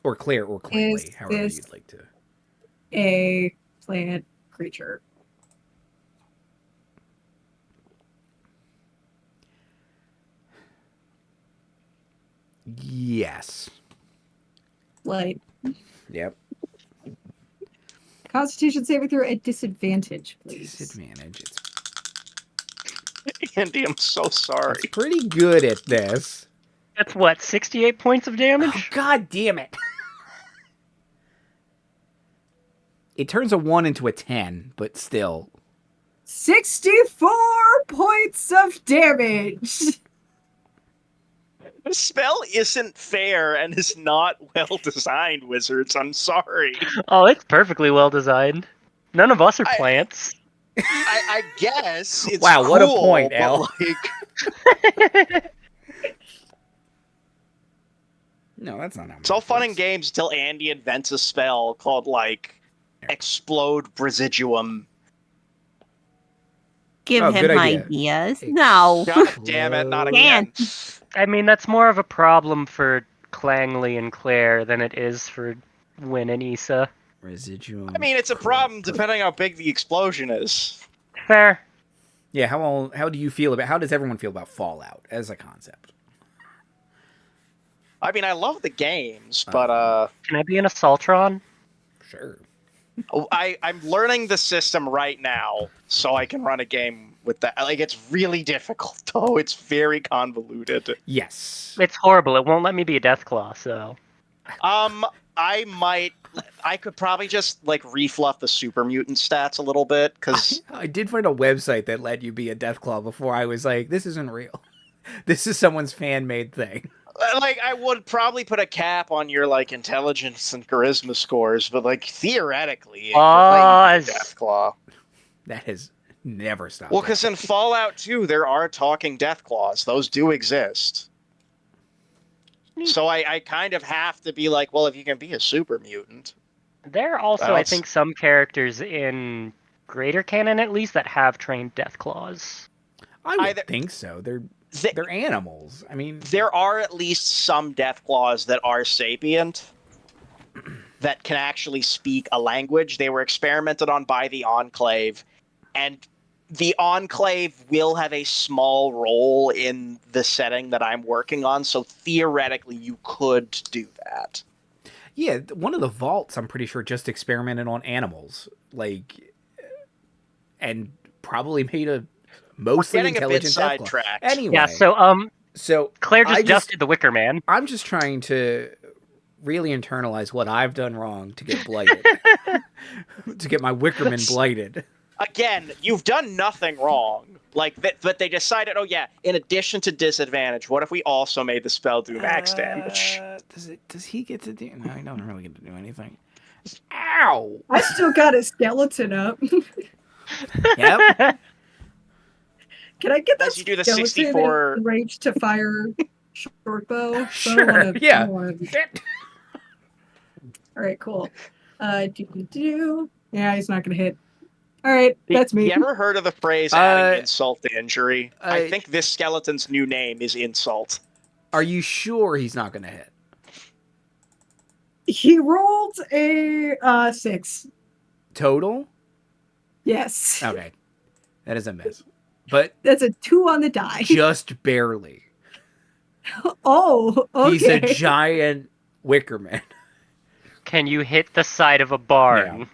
Or Claire or Clangley, however you'd like to. A plant creature. Yes. Like, Yep. Constitution saving throw at disadvantage, please. Disadvantage. Andy, I'm so sorry. It's pretty good at this. That's what, 68 points of Oh, damage? God damn it. It turns a 1 into a 10, but still. 64 points of damage. The spell isn't fair and is not well designed, wizards. I'm sorry. Oh, it's perfectly well designed. None of us are plants. I guess it's wow, cool, what a point, but Al. like, No, that's not how it's all fun and works. games until Andy invents a spell called, like, Explode Residuum. Give Oh, good him idea. ideas. No. God damn it, not again. I mean, that's more of a problem for Clangley and Claire than it is for Wynne and Issa. Residuum. I mean, it's a problem depending how big the explosion is. Fair. Yeah, how do you feel about, how does everyone feel about Fallout as a concept? I mean, I love the games, but Can I be an Assaultron? Sure. I'm learning the system right now, so I can run a game with that. Like, it's really difficult, though. It's very convoluted. Yes. It's horrible. It won't let me be a Deathclaw, so... I could probably just, like, refluff the super mutant stats a little bit, because... I did find a website that let you be a Deathclaw before. I was like, this isn't real. This is someone's fan-made thing. Like, I would probably put a cap on your, like, intelligence and charisma scores, but, like, theoretically, it could let you be a Deathclaw. That has never stopped. Well, because in Fallout 2, there are talking Deathclaws. Those do exist. So I kind of have to be like, well, if you can be a super mutant. There are also, I think, some characters in Greater Canon, at least, that have trained Deathclaws. I would think so. They're animals. I mean, there are at least some Deathclaws that are sapient, that can actually speak a language. They were experimented on by the Enclave, and the Enclave will have a small role in the setting that I'm working on, so theoretically you could do that. Yeah, one of the vaults, I'm pretty sure, just experimented on animals, like, and probably made a mostly intelligent Deathclaw. Anyway, yeah. So Claire just dusted the Wicker Man. I'm just trying to really internalize what I've done wrong to get blighted, to get my Wickerman blighted. Again, you've done nothing wrong. Like, but they decided, oh yeah, in addition to disadvantage, what if we also made the spell do max damage? Does he get to do? No, he doesn't really get to do anything. Ow! I still got a skeleton up. Yep. Can I get that you do the skeleton 64 range to fire short bow? Sure. Yeah. All right. Cool. Yeah, he's not gonna hit. All right, that's me. You ever heard of the phrase adding insult to injury? I think this skeleton's new name is Insult. Are you sure he's not going to hit? He rolled a 6. Total? Yes. Okay. That is a miss. But that's a 2 on the die. Just barely. Oh, okay. He's a giant Wickerman. Can you hit the side of a barn? Yeah.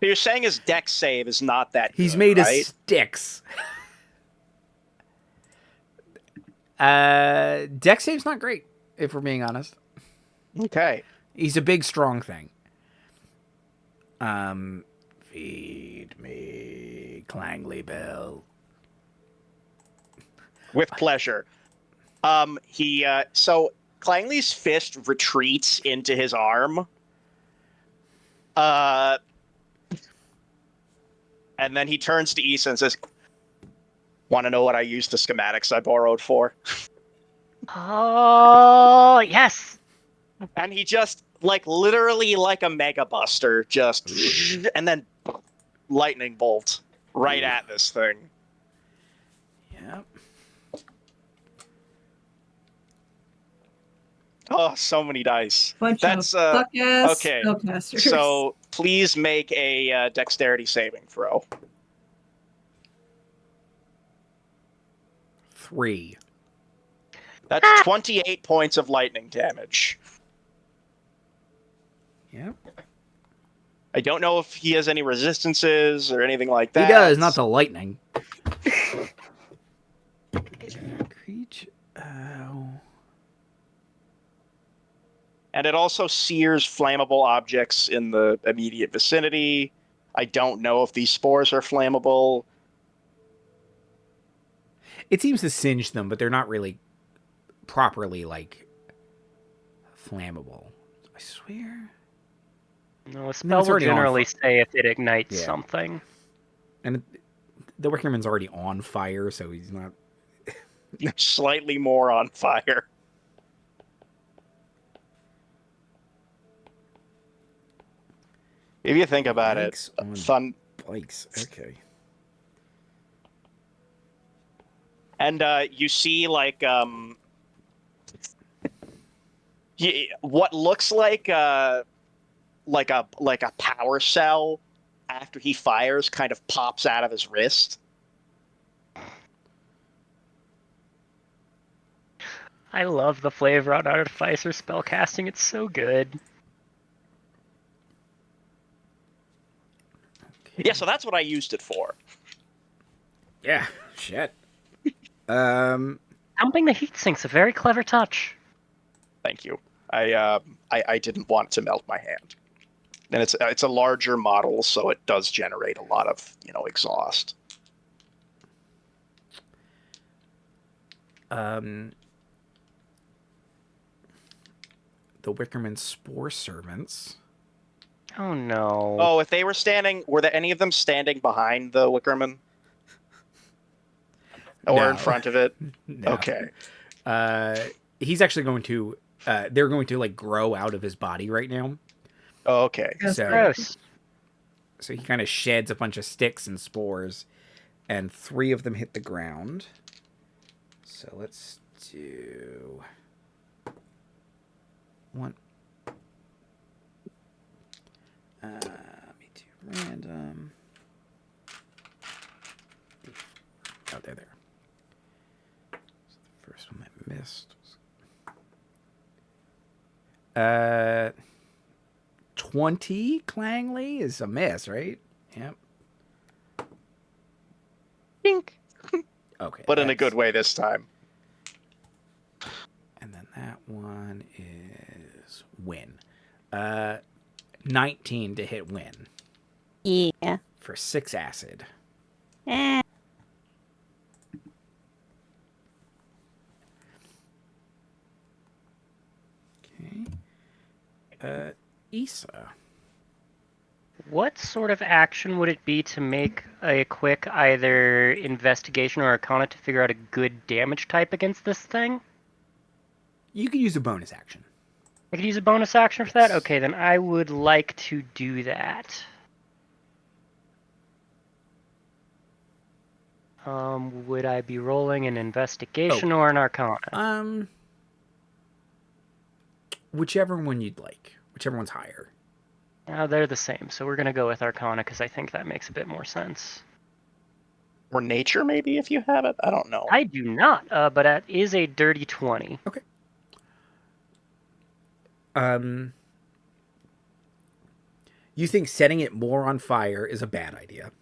You're saying his dex save is not that good, He's made right? of sticks. Dex save's not great, if we're being honest. Okay. He's a big, strong thing. Feed me, Clangley Bell. With pleasure. So Clangley's fist retreats into his arm. And then he turns to Issa and says, want to know what I used the schematics I borrowed for? Oh, yes! And he just, like, literally like a Mega Buster, just, and then lightning bolt right at this thing. Yep. Oh, so many dice. That's fuck-ass okay. spellcasters. So please make a dexterity saving throw. 3. That's 28 points of lightning damage. Yep. I don't know if he has any resistances or anything like that. He does, not to lightning. Creature. And it also sears flammable objects in the immediate vicinity. I don't know if these spores are flammable. It seems to singe them, but they're not really properly, like, flammable. I swear. No, a spell will generally say if it ignites Yeah. something. And the Wickerman's already on fire, so he's not... Slightly more on fire. If you think about Bikes it, on fun bikes. Okay. And you see, like, what looks like a power cell after he fires kind of pops out of his wrist. I love the flavor on Artificer spellcasting. It's so good. Okay. Yeah, so that's what I used it for. Yeah, shit. Dumping the heat sink's a very clever touch. Thank you. I didn't want to melt my hand, and it's a larger model, so it does generate a lot of exhaust. The Wickerman spore servants. Oh no. Oh, if they were were there any of them standing behind the Wickerman? Or No. in front of it? No. Okay. He's actually going to, they're going to, like, grow out of his body right now. Oh, okay. That's So- Gross. So he kind of sheds a bunch of sticks and spores, and 3 of them hit the ground. So let's do 1. Let me do random. Oh, there. So the first one I missed was 20 Clangley is a miss, right? Yep. Dink. Okay. But in a good way this time. And then that one is Wynne. 19 to hit Wynne Yeah. for 6 acid. Eh. Okay. Issa. What sort of action would it be to make a quick either investigation or arcana to figure out a good damage type against this thing? You could use a bonus action. I could use a bonus action for that? Okay, then I would like to do that. Would I be rolling an investigation or an arcana? Whichever one you'd like. Whichever one's higher. They're the same, so we're going to go with arcana because I think that makes a bit more sense. Or nature, maybe, if you have it? I don't know. I do not, but that is a dirty 20. Okay. You think setting it more on fire is a bad idea.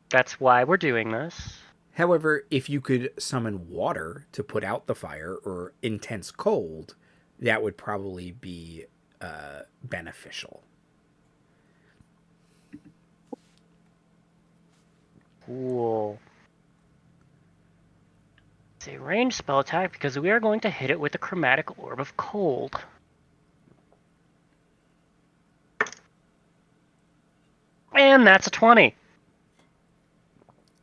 That's why we're doing this. However, if you could summon water to put out the fire or intense cold, that would probably be beneficial. Cool. It's a ranged spell attack because we are going to hit it with a chromatic orb of cold. And that's a 20.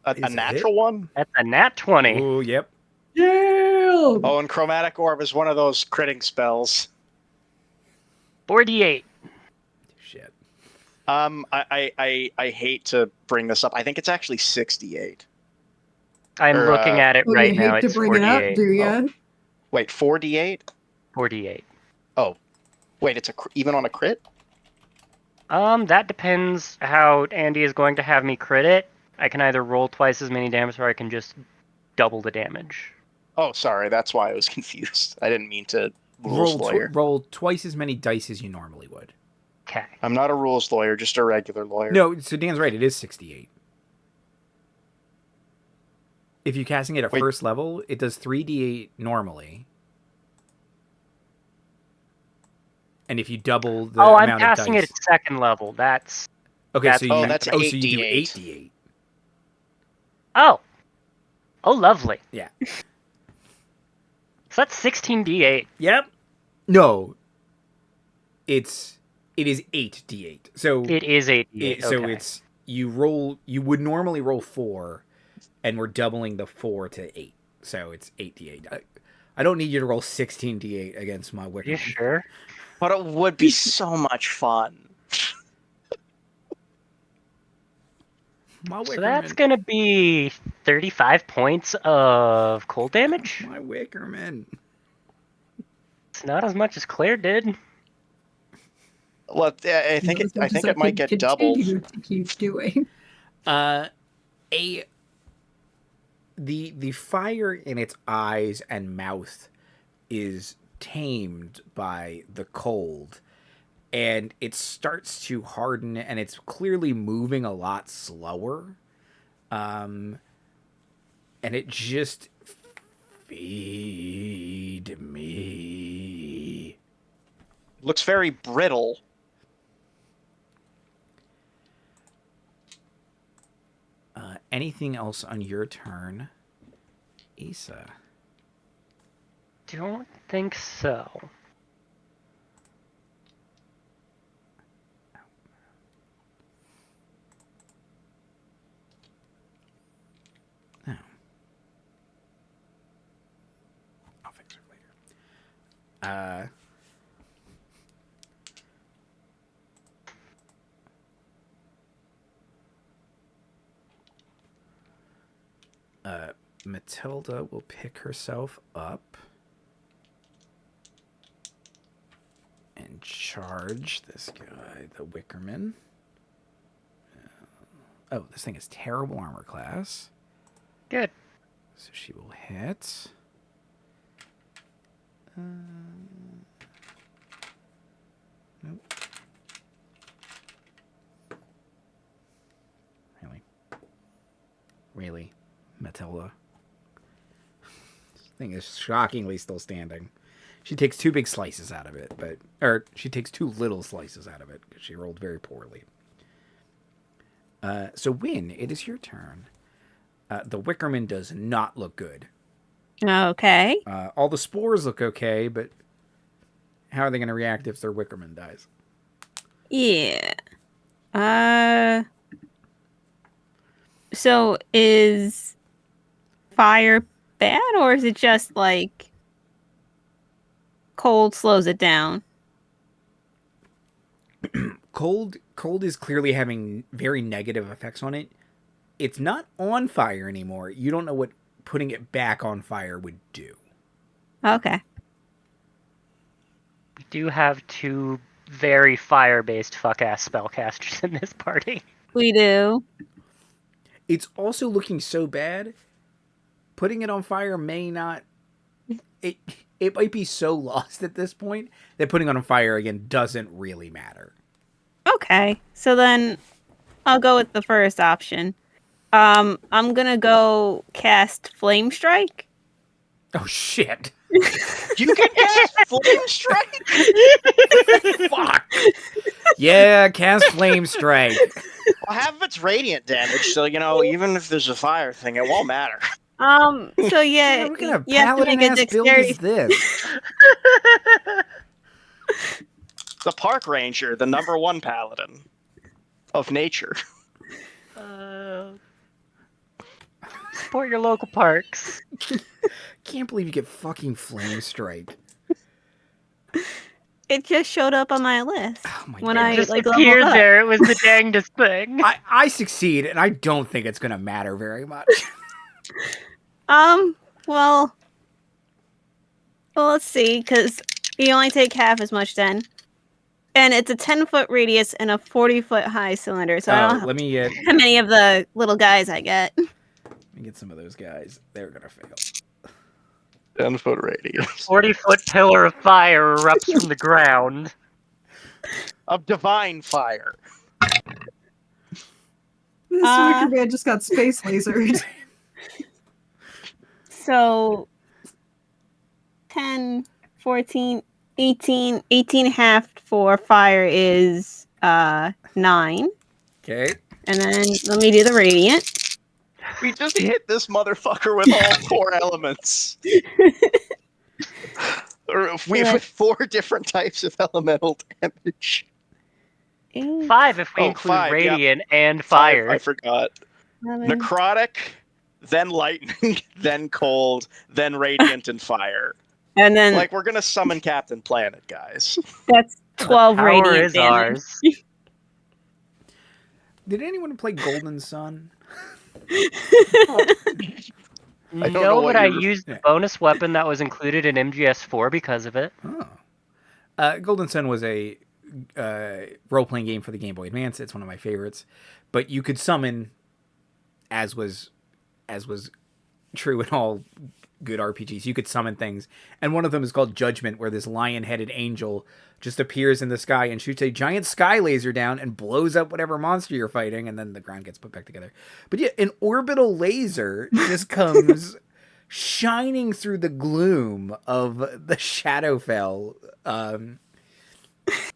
A natural one? That's a nat 20. Oh, yep. Yeah. Oh, and Chromatic Orb is one of those critting spells. 48. Shit. I hate to bring this up. I think it's actually 68. I'm looking at it Well, right you now. hate to It's bring 48. it up, do ya? Oh. Wait, 4d8? 48. Oh, wait, it's even on a crit? That depends how Andy is going to have me crit it. I can either roll twice as many damage or I can just double the damage. Oh, sorry, that's why I was confused. I didn't mean to rules lawyer. Roll twice as many dice as you normally would. Okay. I'm not a rules lawyer, just a regular lawyer. No, so Dan's right. It is 68. If you're casting it at first level, it does 3d8 normally. And if you double the amount of dice... I'm casting it at second level. That's... Okay, so you, that's so you do 8d8. 8d8. Oh, lovely. Yeah. So that's 16d8. Yep. No. It is 8d8. So it is 8d8. So okay. it's you would normally roll 4, and we're doubling the 4 to 8. So it's 8d8. I don't need you to roll 16d8 against my Wickerman. You sure? But it would be so much fun. So that's going to be 35 points of cold damage. My Wickerman. It's not as much as Claire did. Well, I think it might get doubled. To keep doing. The fire in its eyes and mouth is tamed by the cold, and it starts to harden, and it's clearly moving a lot slower. And it just feed me. Looks very brittle. Anything else on your turn, Issa? Don't think so. No. I'll fix it later. Matilda will pick herself up and charge this guy, the Wickerman. Oh, this thing is terrible armor class. Good. So she will hit. Nope. Really, Matilda. This thing is shockingly still standing. She takes 2 big slices out of it, or she takes 2 little slices out of it because she rolled very poorly. So Wynne, it is your turn. The Wickerman does not look good. Okay. All the spores look okay, but how are they going to react if their Wickerman dies? Yeah. So is fire bad, or is it just like cold slows it down? Cold is clearly having very negative effects on it. It's not on fire anymore. You don't know what putting it back on fire would do. Okay. We do have 2 very fire-based fuck-ass spellcasters in this party. We do. It's also looking so bad. Putting it on fire may not... It might be so lost at this point that putting it on fire again doesn't really matter. Okay. So then I'll go with the first option. I'm gonna go cast Flame Strike. Oh, shit. You can cast Flame Strike? Fuck. Yeah, cast Flame Strike. Well, half of it's radiant damage, so, even if there's a fire thing, it won't matter. So yeah, What kind of you have to make a paladin-ass build dexterity. is this? The Park Ranger, the #1 paladin of nature. Support your local parks. Can't believe you get fucking Flame Strike. It just showed up on my list Oh my when God. I It just leveled appeared up. there. It was the dangest thing. I succeed, and I don't think it's going to matter very much. Well, let's see, because you only take half as much then. And it's a 10-foot radius and a 40-foot high cylinder, so I don't know let me get how many of the little guys I get. some of those guys. They're going to fail. 10-foot radius. 40-foot pillar of fire erupts from the ground. Of divine fire. This Wicker Man just got space lasered. So 10, 14, 18, 18 half for fire is 9. Okay. And then let me do the radiant. We just hit this motherfucker with all 4 elements. With 4 different types of elemental damage. 5 if we include 5, radiant and 5, fire. I forgot. 11. Necrotic, then lightning, then cold, then radiant and fire. And then Like, we're gonna summon Captain Planet, guys. that's 12 Power radiant is damage. ours. Did anyone play Golden Sun? know No, what but I you're- used the bonus weapon that was included in MGS4 because of it. Oh. Golden Sun was a role-playing game for the Game Boy Advance. It's one of my favorites. But you could summon, as was true in all good RPGs, you could summon things. And one of them is called Judgment, where this lion-headed angel just appears in the sky and shoots a giant sky laser down and blows up whatever monster you're fighting, and then the ground gets put back together. But yeah, an orbital laser just comes shining through the gloom of the Shadowfell.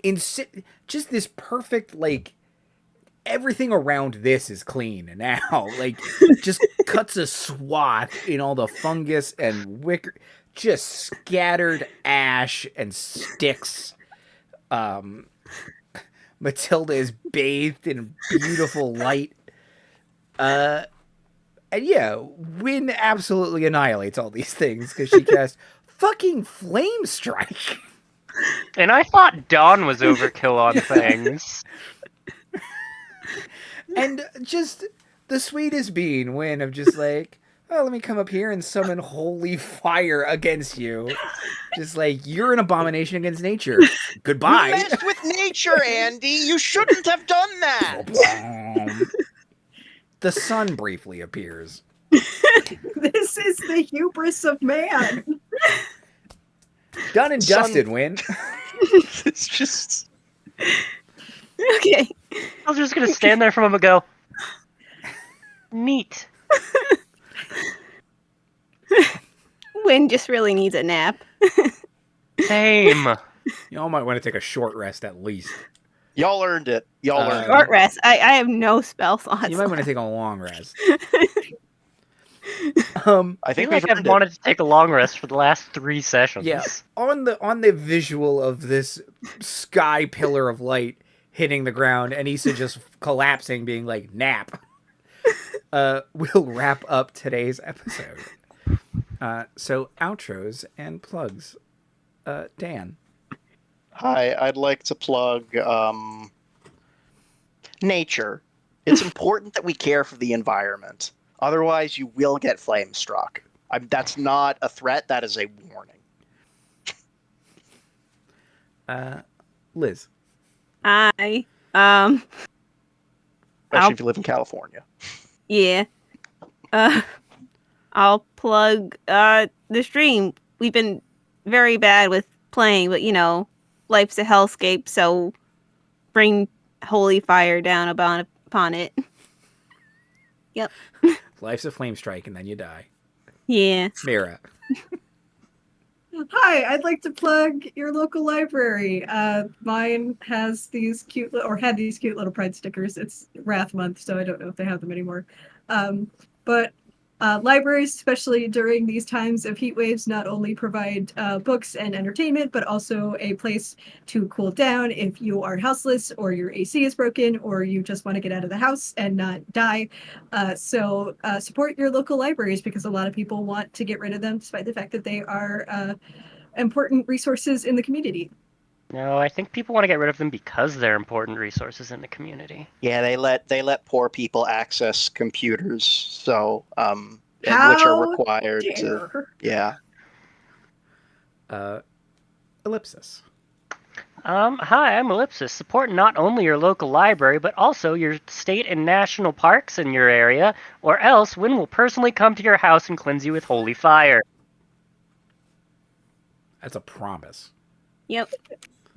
Just this perfect, like, everything around this is clean now. Like, just cuts a swath in all the fungus and wicker, just scattered ash and sticks. Matilda is bathed in beautiful light. And yeah, Wynne absolutely annihilates all these things because she casts fucking Flame Strike. And I thought Dawn was overkill on things. And just the sweetest being, Wynne, of just like, oh, let me come up here and summon holy fire against you. Just like, you're an abomination against nature. Goodbye. You messed with nature, Andy. You shouldn't have done that. The sun briefly appears. This is the hubris of man. Done and Sun- dusted, Wynne. It's just... Okay. I was just gonna stand there for a moment and go, neat. Wynne just really needs a nap. Same. Y'all might want to take a short rest at least. Y'all earned it. Y'all earned Short it. rest. I have no spell slots. You might want to take a long rest. I I think feel like we've I've earned it. wanted to take a long rest for the last 3 sessions. Yeah, on the visual of this sky pillar of light hitting the ground and Issa just collapsing, being like, nap. We'll wrap up today's episode. So outros and plugs. Dan. Hi, I'd like to plug nature. It's important that we care for the environment. Otherwise, you will get flame struck. That's not a threat. That is a warning. Liz. Especially Especially if you live in California. Yeah. I'll plug the stream. We've been very bad with playing, but you know, life's a hellscape, so bring holy fire down upon it. Yep. Life's a flame strike and then you die. Yeah. Mira. Hi, I'd like to plug your local library. Mine has these had these cute little pride stickers. It's Wrath Month, so I don't know if they have them anymore. But libraries, especially during these times of heat waves, not only provide books and entertainment, but also a place to cool down if you are houseless or your AC is broken or you just want to get out of the house and not die. So support your local libraries because a lot of people want to get rid of them despite the fact that they are important resources in the community. No, I think people want to get rid of them because they're important resources in the community. Yeah, they let poor people access computers, so which How are required to. dare. Yeah. Ellipsis. Hi, I'm Ellipsis. Support not only your local library, but also your state and national parks in your area, or else Wynne will personally come to your house and cleanse you with holy fire. That's a promise. Yep.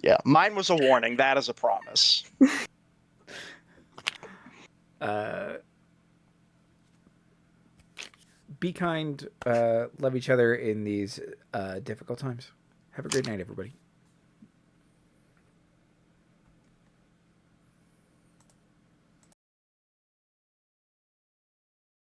Yeah, mine was a warning. That is a promise. be kind, love each other in these difficult times. Have a great night, everybody.